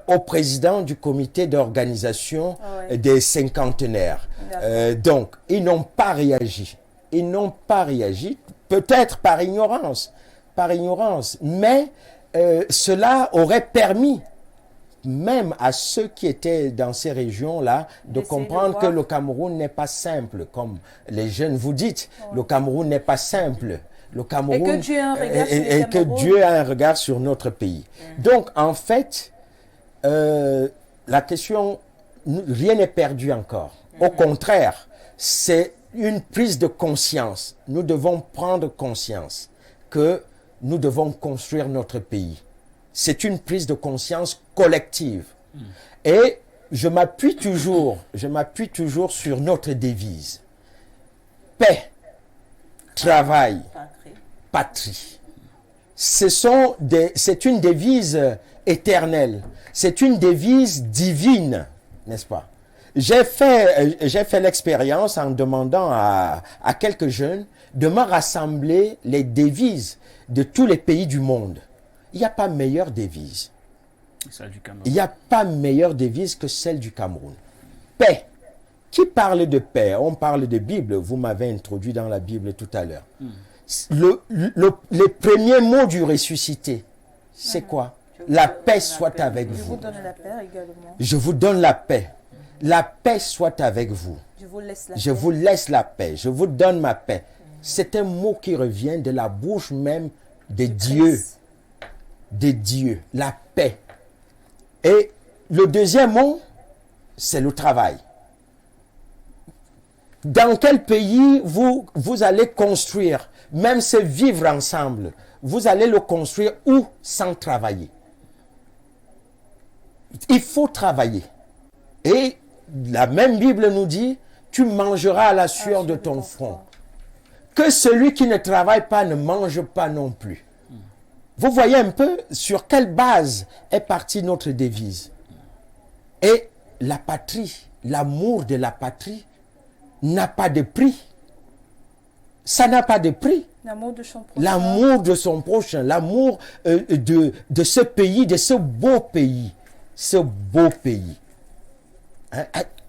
au président du comité d'organisation des cinquantenaires. Donc, ils n'ont pas réagi. Ils n'ont pas réagi, peut-être par ignorance, mais cela aurait permis même à ceux qui étaient dans ces régions-là de comprendre que le Cameroun n'est pas simple, comme les jeunes vous dites. Le Cameroun n'est pas simple. Le Cameroun, et que Dieu a un regard sur notre pays. Donc, en fait, la question, rien n'est perdu encore. Au contraire, c'est une prise de conscience. Nous devons prendre conscience que nous devons construire notre pays. C'est une prise de conscience collective. Et je m'appuie toujours sur notre devise. Paix, travail, patrie. C'est une devise éternelle. C'est une devise divine, n'est-ce pas? J'ai fait l'expérience en demandant à quelques jeunes de me rassembler les devises de tous les pays du monde. Il n'y a pas meilleure devise. Il n'y a pas meilleure devise que celle du Cameroun. Paix. Qui parle de paix? On parle de Bible. Vous m'avez introduit dans la Bible tout à l'heure. Les premiers mots du ressuscité, c'est quoi? La paix soit avec vous. Je vous donne la paix également. Je vous donne la paix. La paix soit avec vous. Je vous laisse la paix. Je vous laisse la paix. Je vous donne ma paix. C'est un mot qui revient de la bouche même de Dieu. De Dieu. La paix. Et le deuxième mot, c'est le travail. Dans quel pays vous allez construire, même se vivre ensemble, vous allez le construire où sans travailler? Il faut travailler. Et la même Bible nous dit, tu mangeras à la sueur de ton front. Que celui qui ne travaille pas ne mange pas non plus. Vous voyez un peu sur quelle base est partie notre devise. Et la patrie, l'amour de la patrie n'a pas de prix. Ça n'a pas de prix. L'amour de son prochain. L'amour de son prochain, l'amour de ce pays, de ce beau pays. Ce beau pays. Hein?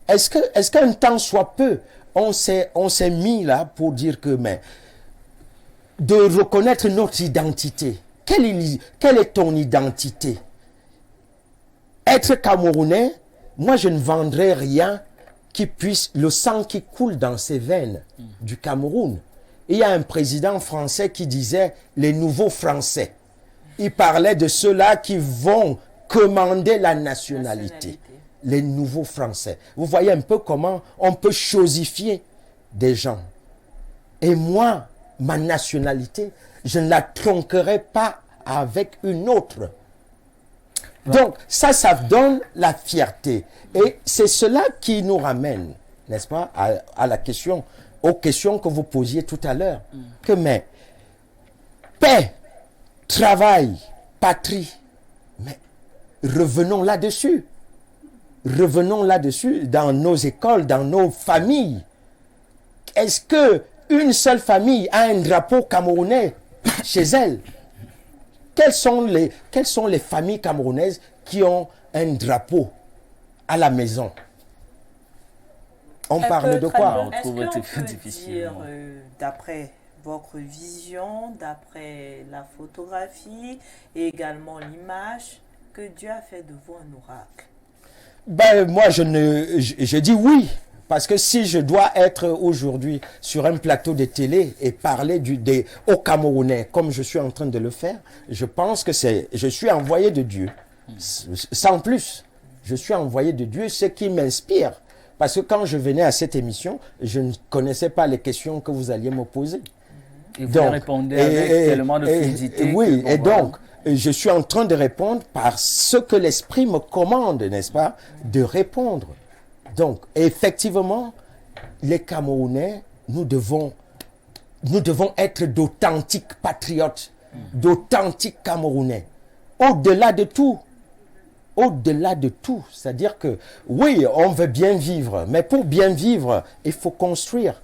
Est-ce qu'un temps soit peu, on s'est mis là pour dire que, mais, de reconnaître notre identité. Quelle est ton identité? Être Camerounais, moi je ne vendrais rien qui puisse, le sang qui coule dans ses veines du Cameroun. Il y a un président français qui disait les nouveaux Français. Il parlait de ceux-là qui vont commander la nationalité. Les nouveaux Français. Vous voyez un peu comment on peut chosifier des gens. Et moi, ma nationalité, je ne la tronquerai pas avec une autre. Donc, ça donne la fierté. Et c'est cela qui nous ramène, n'est-ce pas, à la question, aux questions que vous posiez tout à l'heure. Que mais, paix, travail, patrie, mais revenons là-dessus. Revenons là-dessus, dans nos écoles, dans nos familles. Est-ce que une seule famille a un drapeau camerounais chez elle? Quelles sont les familles camerounaises qui ont un drapeau à la maison? On parle de quoi? Est-ce qu'on peut dire, d'après votre vision, d'après la photographie et également l'image, que Dieu a fait de vous un oracle? Ben, moi, je dis oui. Parce que si je dois être aujourd'hui sur un plateau de télé et parler aux Camerounais, comme je suis en train de le faire, je pense que je suis envoyé de Dieu. Sans plus. Je suis envoyé de Dieu, ce qui m'inspire. Parce que quand je venais à cette émission, je ne connaissais pas les questions que vous alliez me poser. Et vous répondez avec tellement de fluidité. Oui, et donc, je suis en train de répondre par ce que l'Esprit me commande, n'est-ce pas, de répondre. Donc, effectivement, les Camerounais, nous devons être d'authentiques patriotes, d'authentiques Camerounais. Au-delà de tout. Au-delà de tout. C'est-à-dire que, oui, on veut bien vivre, mais pour bien vivre, il faut construire.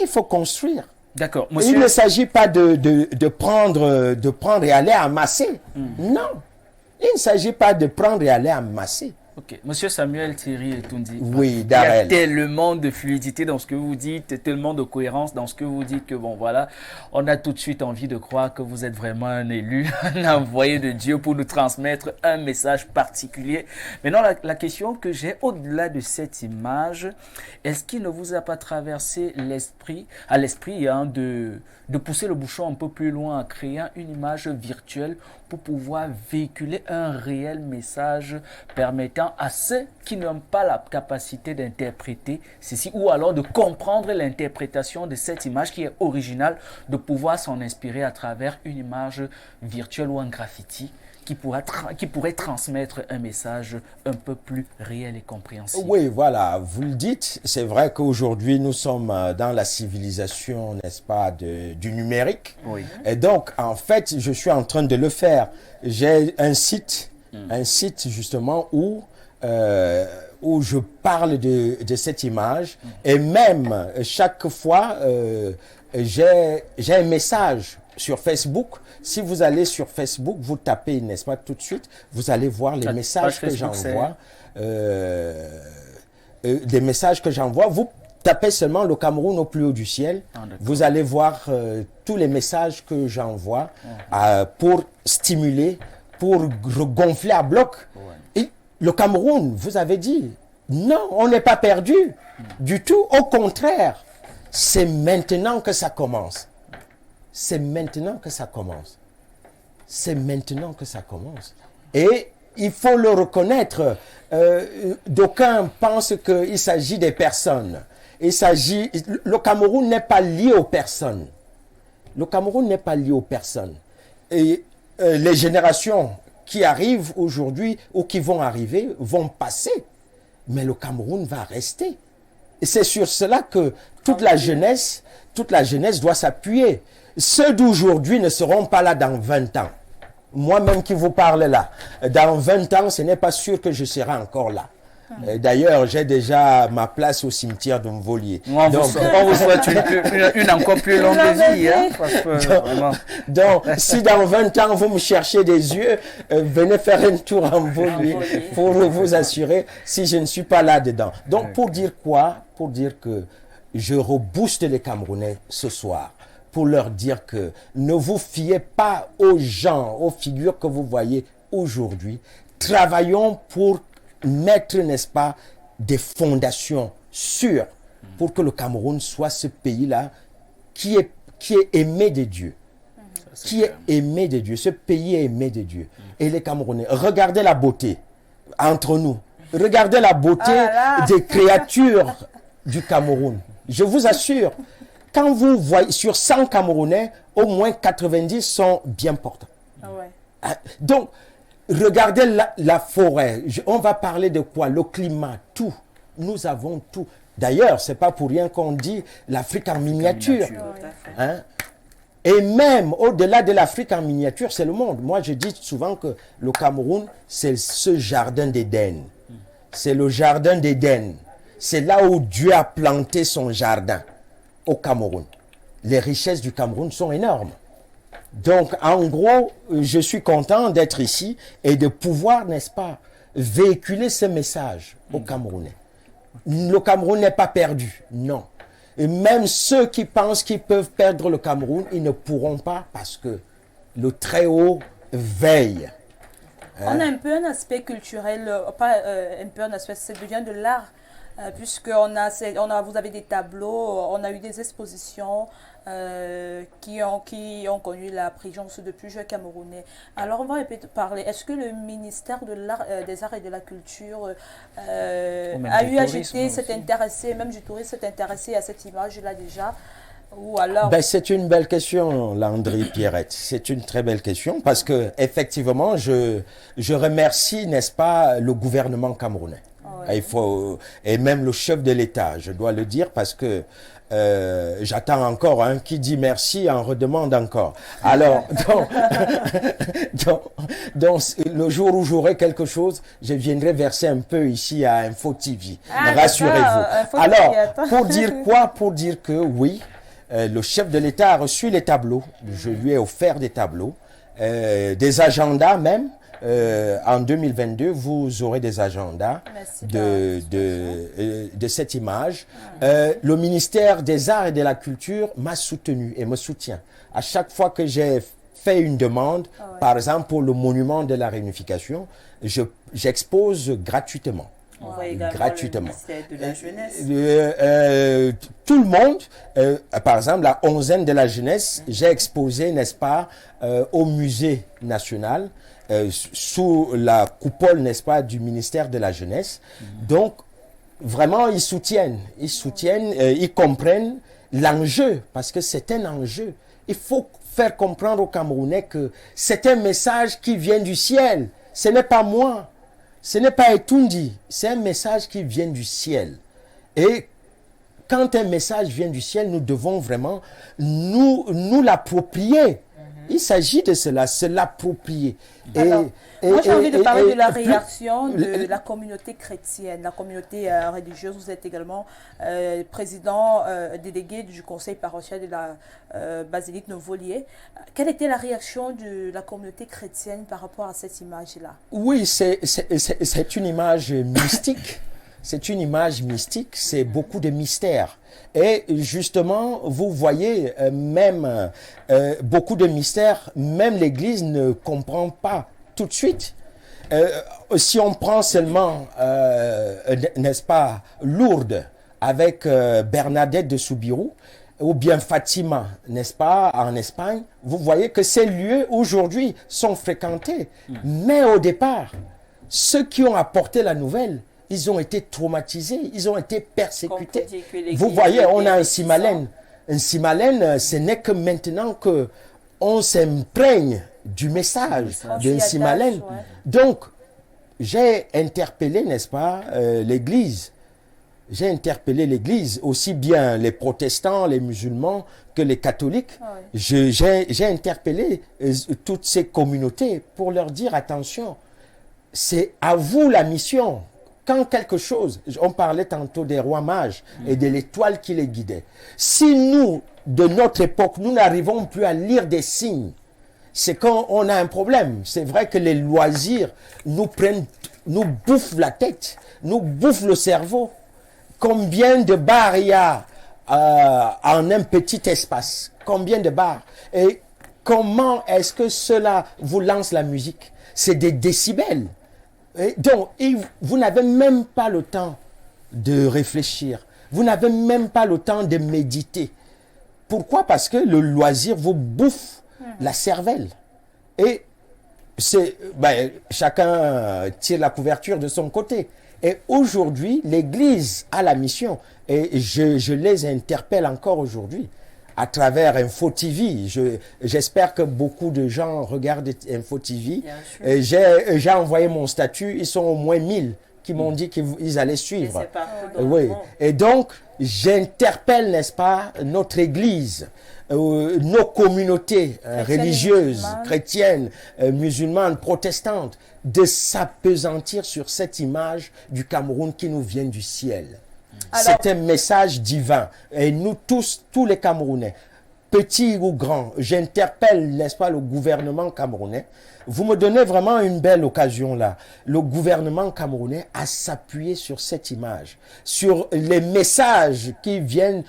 Il faut construire. D'accord. Monsieur... Il ne s'agit pas de prendre et aller amasser. Non. Il ne s'agit pas de prendre et aller amasser. Ok. Monsieur Samuel Thierry Etundi. Oui, Il Darrell. y a tellement de fluidité dans ce que vous dites, tellement de cohérence dans ce que vous dites que bon voilà, on a tout de suite envie de croire que vous êtes vraiment un élu, un envoyé de Dieu pour nous transmettre un message particulier. Maintenant, la question que j'ai au-delà de cette image, est-ce qu'il ne vous a pas traversé l'esprit, de pousser le bouchon un peu plus loin, à créer une image virtuelle pour pouvoir véhiculer un réel message permettant à ceux qui n'ont pas la capacité d'interpréter ceci ou alors de comprendre l'interprétation de cette image qui est originale, de pouvoir s'en inspirer à travers une image virtuelle ou un graffiti qui pourrait transmettre un message un peu plus réel et compréhensible. Oui, voilà, vous le dites, c'est vrai qu'aujourd'hui nous sommes dans la civilisation, n'est-ce pas, du numérique. Oui. Et donc, en fait, je suis en train de le faire. J'ai un site justement où je parle de cette image et même chaque fois j'ai un message sur Facebook. Si vous allez sur Facebook, vous tapez, n'est-ce pas, tout de suite, vous allez voir les messages que j'envoie. Des messages que j'envoie. Vous tapez seulement le Cameroun au plus haut du ciel. Vous allez voir tous les messages que j'envoie pour stimuler, pour gonfler à bloc. Et le Cameroun, vous avez dit, non, on n'est pas perdu du tout. Au contraire, c'est maintenant que ça commence. C'est maintenant que ça commence. C'est maintenant que ça commence. Et il faut le reconnaître. D'aucuns pensent qu'il s'agit des personnes. Le Cameroun n'est pas lié aux personnes. Le Cameroun n'est pas lié aux personnes. Et les générations qui arrivent aujourd'hui ou qui vont arriver vont passer. Mais le Cameroun va rester. Et c'est sur cela que toute la jeunesse doit s'appuyer. ceux d'aujourd'hui ne seront pas là dans 20 ans. Moi-même qui vous parle là, dans 20 ans, ce n'est pas sûr que je serai encore là. D'ailleurs, j'ai déjà ma place au cimetière de Mvolier. On vous souhaite une encore plus longue vie. Hein, parce que, donc, si dans 20 ans, vous me cherchez des yeux, venez faire un tour en Mvolier pour vous assurer si je ne suis pas là-dedans. Donc, pour dire quoi? Pour dire que je rebooste les Camerounais ce soir pour leur dire que ne vous fiez pas aux gens, aux figures que vous voyez aujourd'hui. Travaillons pour mettre, n'est-ce pas, des fondations sûres pour que le Cameroun soit ce pays-là qui est aimé de Dieu. Qui est aimé de Dieu. Ce pays est aimé de Dieu. Et les Camerounais, regardez la beauté entre nous. Regardez la beauté des créatures du Cameroun. Je vous assure, quand vous voyez sur 100 Camerounais, au moins 90 sont bien portants. Donc, regardez la forêt. On va parler de quoi? Le climat, tout. Nous avons tout. D'ailleurs, ce n'est pas pour rien qu'on dit l'Afrique en miniature. Hein? Et même au-delà de l'Afrique en miniature, c'est le monde. Moi, je dis souvent que le Cameroun, c'est ce jardin d'Éden. C'est le jardin d'Éden. C'est là où Dieu a planté son jardin, au Cameroun. Les richesses du Cameroun sont énormes. Donc, en gros, je suis content d'être ici et de pouvoir, n'est-ce pas, véhiculer ce message aux Camerounais. Le Cameroun n'est pas perdu, non. Et même ceux qui pensent qu'ils peuvent perdre le Cameroun, ils ne pourront pas parce que le Très-Haut veille. On a un peu un aspect culturel, pas un peu un aspect, ça devient de l'art. Puisque vous avez des tableaux, on a eu des expositions qui ont connu la présence de plusieurs Camerounais. Alors on va un peu parler, est-ce que le ministère des Arts et de la Culture a eu à jeter, s'est intéressé, même du tourisme s'est intéressé à cette image-là déjà? Ou alors... c'est une belle question, Landry Pierrette. C'est une très belle question parce que effectivement, je remercie, n'est-ce pas, le gouvernement camerounais. Et même le chef de l'État, je dois le dire, parce que j'attends encore, qui dit merci en redemande encore. Alors, donc, le jour où j'aurai quelque chose, je viendrai verser un peu ici à Info TV. Rassurez-vous. Alors, pour dire quoi? Pour dire que oui, le chef de l'État a reçu les tableaux. Je lui ai offert des tableaux, des agendas même. En 2022, vous aurez des agendas de cette image. Le ministère des Arts et de la Culture m'a soutenu et me soutient. À chaque fois que j'ai fait une demande, par exemple pour le monument de la réunification, j'expose gratuitement. Gratuitement. Le ministère de la Jeunesse. Tout le monde, par exemple la onzaine de la jeunesse, j'ai exposé, n'est-ce pas, au musée national, sous la coupole, n'est-ce pas, du ministère de la Jeunesse. Donc, vraiment, ils soutiennent, ils comprennent l'enjeu, parce que c'est un enjeu. Il faut faire comprendre aux Camerounais que c'est un message qui vient du ciel. Ce n'est pas moi, ce n'est pas Etundi, c'est un message qui vient du ciel. Et quand un message vient du ciel, nous devons vraiment nous l'approprier. Il s'agit de cela, se l'approprier. Moi, j'ai envie de parler de la réaction de la communauté chrétienne, la communauté religieuse. Vous êtes également président délégué du conseil paroissial de la basilique de Mvolier. Quelle était la réaction de la communauté chrétienne par rapport à cette image-là? Oui, c'est une image mystique. C'est une image mystique, c'est beaucoup de mystères. Et justement, vous voyez, même beaucoup de mystères, même l'Église ne comprend pas tout de suite. Si on prend seulement, n'est-ce pas, Lourdes, avec Bernadette de Soubirous, ou bien Fatima, n'est-ce pas, en Espagne, vous voyez que ces lieux, aujourd'hui, sont fréquentés. Mais au départ, ceux qui ont apporté la nouvelle, ils ont été traumatisés, ils ont été persécutés. Vous voyez, on a un Simalène. Un Simalène, ce n'est que maintenant que on s'imprègne du message d'un Simalène. Donc, j'ai interpellé, n'est-ce pas, l'Église J'ai interpellé l'Église, aussi bien les protestants, les musulmans que les catholiques. J'ai interpellé toutes ces communautés pour leur dire attention, c'est à vous la mission. Quand quelque chose, on parlait tantôt des rois mages et de l'étoile qui les guidait. Si nous, de notre époque, nous n'arrivons plus à lire des signes, c'est quand on a un problème. C'est vrai que les loisirs nous bouffent la tête, nous bouffent le cerveau. Combien de bars il y a en un petit espace? Combien de bars? Et comment est-ce que cela vous lance la musique? C'est des décibels. Et donc, vous n'avez même pas le temps de réfléchir. Vous n'avez même pas le temps de méditer. Pourquoi? Parce que le loisir vous bouffe la cervelle. Et chacun tire la couverture de son côté. Et aujourd'hui, l'Église a la mission. Et je les interpelle encore aujourd'hui à travers Info TV. J'espère que beaucoup de gens regardent Info TV. J'ai envoyé mon statut. Ils sont au moins 1000 qui m'ont dit qu'ils allaient suivre. Oui. Et donc, j'interpelle, n'est-ce pas, notre Église, nos communautés religieuses, chrétiennes, musulmanes, protestantes, de s'appesantir sur cette image du Cameroun qui nous vient du ciel. C'est un message divin. Et nous tous les Camerounais, petits ou grands, j'interpelle, n'est-ce pas, le gouvernement camerounais. Vous me donnez vraiment une belle occasion là. Le gouvernement camerounais à s'appuyer sur cette image, sur les messages qui viennent.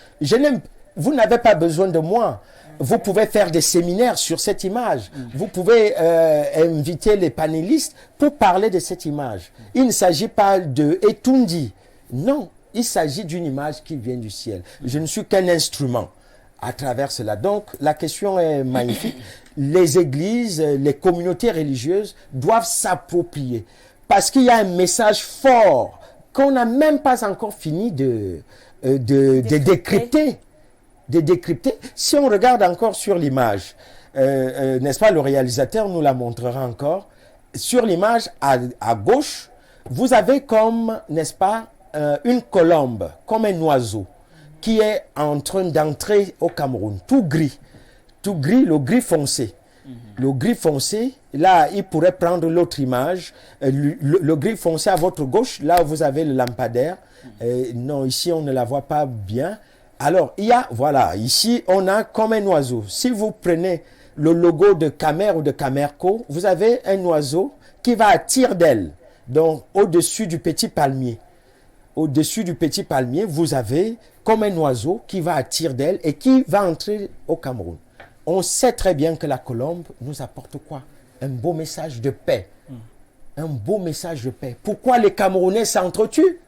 Vous n'avez pas besoin de moi. Vous pouvez faire des séminaires sur cette image. Vous pouvez inviter les panélistes pour parler de cette image. Il ne s'agit pas de Etundi. Non, il s'agit d'une image qui vient du ciel. Je ne suis qu'un instrument à travers cela. Donc, la question est magnifique. Les églises, les communautés religieuses doivent s'approprier. Parce qu'il y a un message fort qu'on n'a même pas encore fini de décrypter. De décrypter. Si on regarde encore sur l'image, n'est-ce pas, le réalisateur nous la montrera encore. Sur l'image à gauche, vous avez comme, n'est-ce pas, une colombe, comme un oiseau, qui est en train d'entrer au Cameroun, tout gris, le gris foncé. Le gris foncé, là, il pourrait prendre l'autre image, le gris foncé à votre gauche, là où vous avez le lampadaire. Non, ici, on ne la voit pas bien. Alors, voilà, ici, on a comme un oiseau. Si vous prenez le logo de Camer ou de Camerco, vous avez un oiseau qui va à tire-d'aile, donc au-dessus du petit palmier. Au-dessus du petit palmier, vous avez comme un oiseau qui va à tire-d'aile et qui va entrer au Cameroun. On sait très bien que la colombe nous apporte quoi? Un beau message de paix. Un beau message de paix. Pourquoi les Camerounais s'entretuent?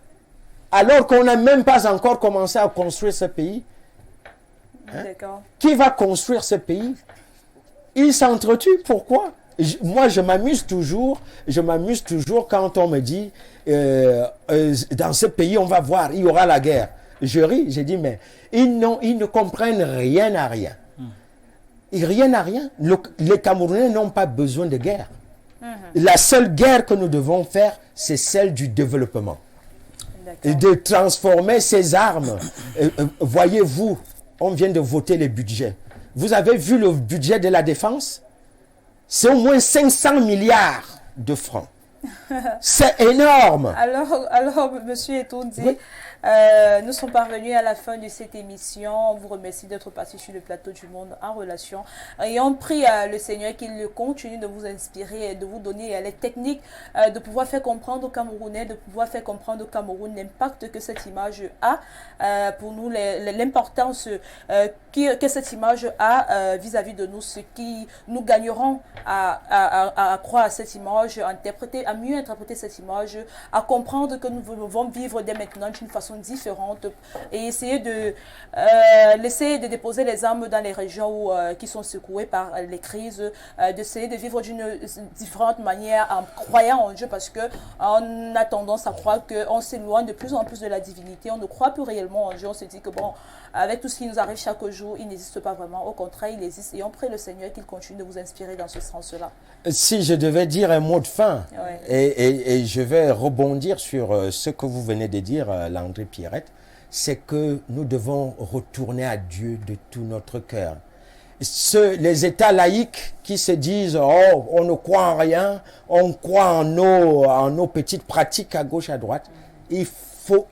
Alors qu'on n'a même pas encore commencé à construire ce pays. Qui va construire ce pays? Ils s'entretuent. Pourquoi? Moi, je m'amuse toujours quand on me dit dans ce pays, on va voir, il y aura la guerre. Je ris, j'ai dit, mais ils ne comprennent rien à rien. Rien à rien. Les Camerounais n'ont pas besoin de guerre. La seule guerre que nous devons faire, c'est celle du développement. Et de transformer ces armes. Voyez-vous, on vient de voter les budgets. Vous avez vu le budget de la défense? C'est au moins 500 milliards de francs. C'est énorme. Alors, monsieur Etundi, oui. Nous sommes parvenus à la fin de cette émission. On vous remercie d'être passé sur le plateau du Monde en Relation. Et on prie le Seigneur qu'il continue de vous inspirer et de vous donner les techniques de pouvoir faire comprendre aux Camerounais, de pouvoir faire comprendre au Cameroun l'impact que cette image a pour nous, l'importance que cette image a vis-à-vis de nous, ce qui nous gagnerons à croire à cette image, à mieux interpréter cette image, à comprendre que nous devons vivre dès maintenant d'une façon différente et essayer de déposer les armes dans les régions qui sont secouées par les crises, d'essayer de vivre d'une différente manière en croyant en Dieu, parce que on a tendance à croire qu'on s'éloigne de plus en plus de la divinité, on ne croit plus réellement en Dieu, on se dit que bon, avec tout ce qui nous arrive chaque jour, il n'existe pas vraiment, au contraire il existe, et on prie le Seigneur qu'il continue de vous inspirer dans ce sens-là. Si je devais dire un mot de fin, Et je vais rebondir sur ce que vous venez de dire, Landry Pierrette, c'est que nous devons retourner à Dieu de tout notre cœur. Les États laïcs qui se disent « Oh, on ne croit en rien, on croit en nos petites pratiques à gauche, à droite », il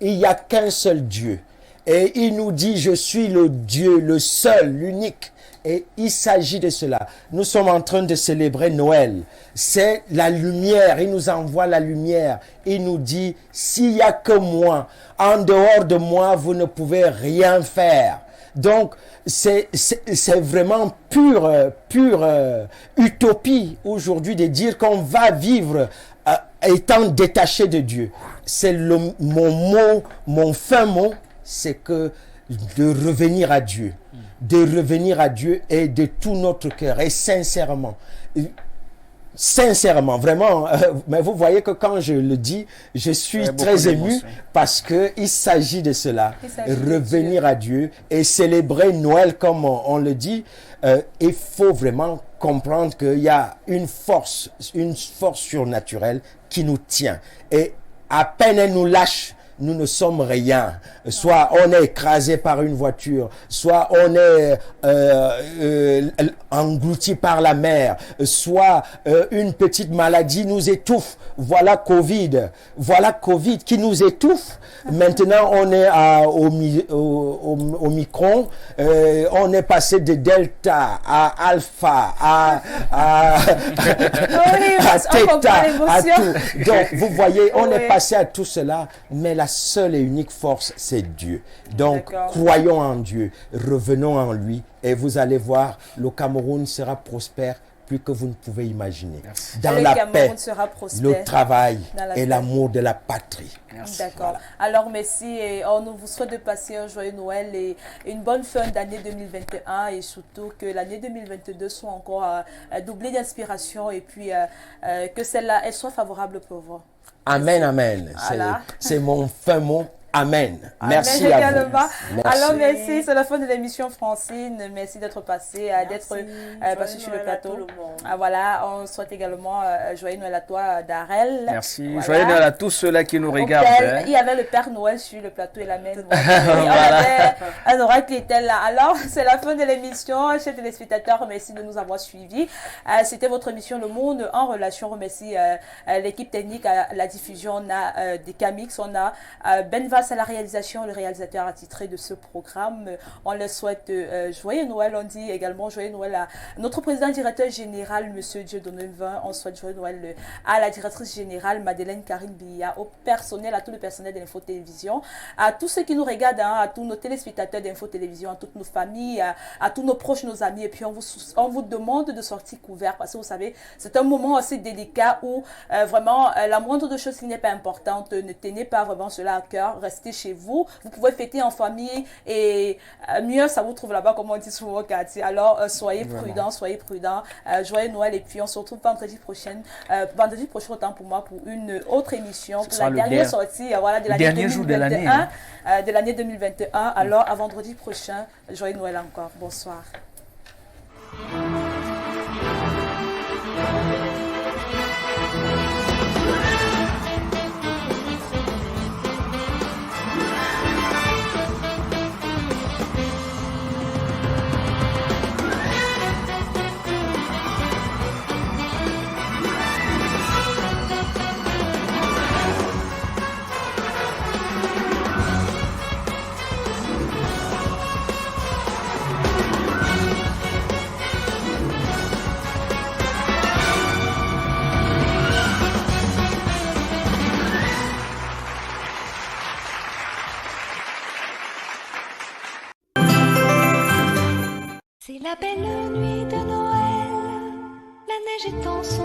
n'y a qu'un seul Dieu. Et il nous dit « Je suis le Dieu, le seul, l'unique ». Et il s'agit de cela. Nous sommes en train de célébrer Noël. C'est la lumière. Il nous envoie la lumière. Il nous dit, s'il n'y a que moi, en dehors de moi, vous ne pouvez rien faire. Donc, c'est vraiment pure utopie aujourd'hui de dire qu'on va vivre étant détaché de Dieu. C'est mon fin mot, c'est que de revenir à Dieu. De revenir à Dieu et de tout notre cœur et sincèrement, vraiment, mais vous voyez que quand je le dis, je suis très ému parce que il s'agit de cela, revenir à Dieu et célébrer Noël comme on le dit. Il faut vraiment comprendre qu'il y a une force surnaturelle qui nous tient et à peine elle nous lâche, nous ne sommes rien. Soit on est écrasé par une voiture, soit on est englouti par la mer, soit une petite maladie nous étouffe. Voilà Covid qui nous étouffe. Maintenant, on est au Micron, on est passé de Delta à Alpha, à Theta, à tout. Donc, vous voyez, on est passé à tout cela, mais la seule et unique force, c'est Dieu. Donc, croyons en Dieu, revenons en lui, et vous allez voir, le Cameroun sera prospère plus que vous ne pouvez imaginer. Merci. Dans la paix, le travail et l'amour de la patrie. D'accord. Voilà. Alors, merci. Et on vous souhaite de passer un joyeux Noël et une bonne fin d'année 2021 et surtout que l'année 2022 soit encore doublée d'inspiration et puis que celle-là, elle soit favorable pour vous. Amen, amen. Voilà. C'est mon fin mot. Amen. Merci à vous. Merci. Alors, merci. C'est la fin de l'émission, Francine. Merci d'être passée, d'être passée sur le plateau. Voilà, on souhaite également joyeux Noël à toi, Darrell. Merci. Voilà. Joyeux Noël à tous ceux-là qui nous regardent. Il y avait le Père Noël sur le plateau et la mère Noël. Il y avait un oracle qui était là. Alors, c'est la fin de l'émission. Chers téléspectateurs, merci de nous avoir suivis. C'était votre émission Le Monde en relation. Remercie l'équipe technique à la diffusion. On a des Camix, on a Benva à la réalisation, le réalisateur attitré de ce programme. On leur souhaite joyeux Noël. On dit également joyeux Noël à notre président directeur général, M. Dieudonné Vin. On souhaite joyeux Noël à la directrice générale, Madeleine Karine Billa, au personnel, à tout le personnel de l'Info Télévision, à tous ceux qui nous regardent, à tous nos téléspectateurs d'Info Télévision, à toutes nos familles, à tous nos proches, nos amis. Et puis, on vous demande de sortir couvert parce que vous savez, c'est un moment assez délicat où vraiment, la moindre de choses qui n'est pas importante, ne tenez pas vraiment cela à cœur. Restez chez vous. Vous pouvez fêter en famille et mieux, ça vous trouve là-bas, comme on dit souvent au quartier. Alors, soyez prudents, joyeux Noël et puis on se retrouve vendredi prochain autant pour moi, pour une autre émission, pour la dernière sortie de l'année 2021. De l'année 2021. Alors, à vendredi prochain, joyeux Noël encore. Bonsoir. C'est la belle nuit de Noël, la neige est en son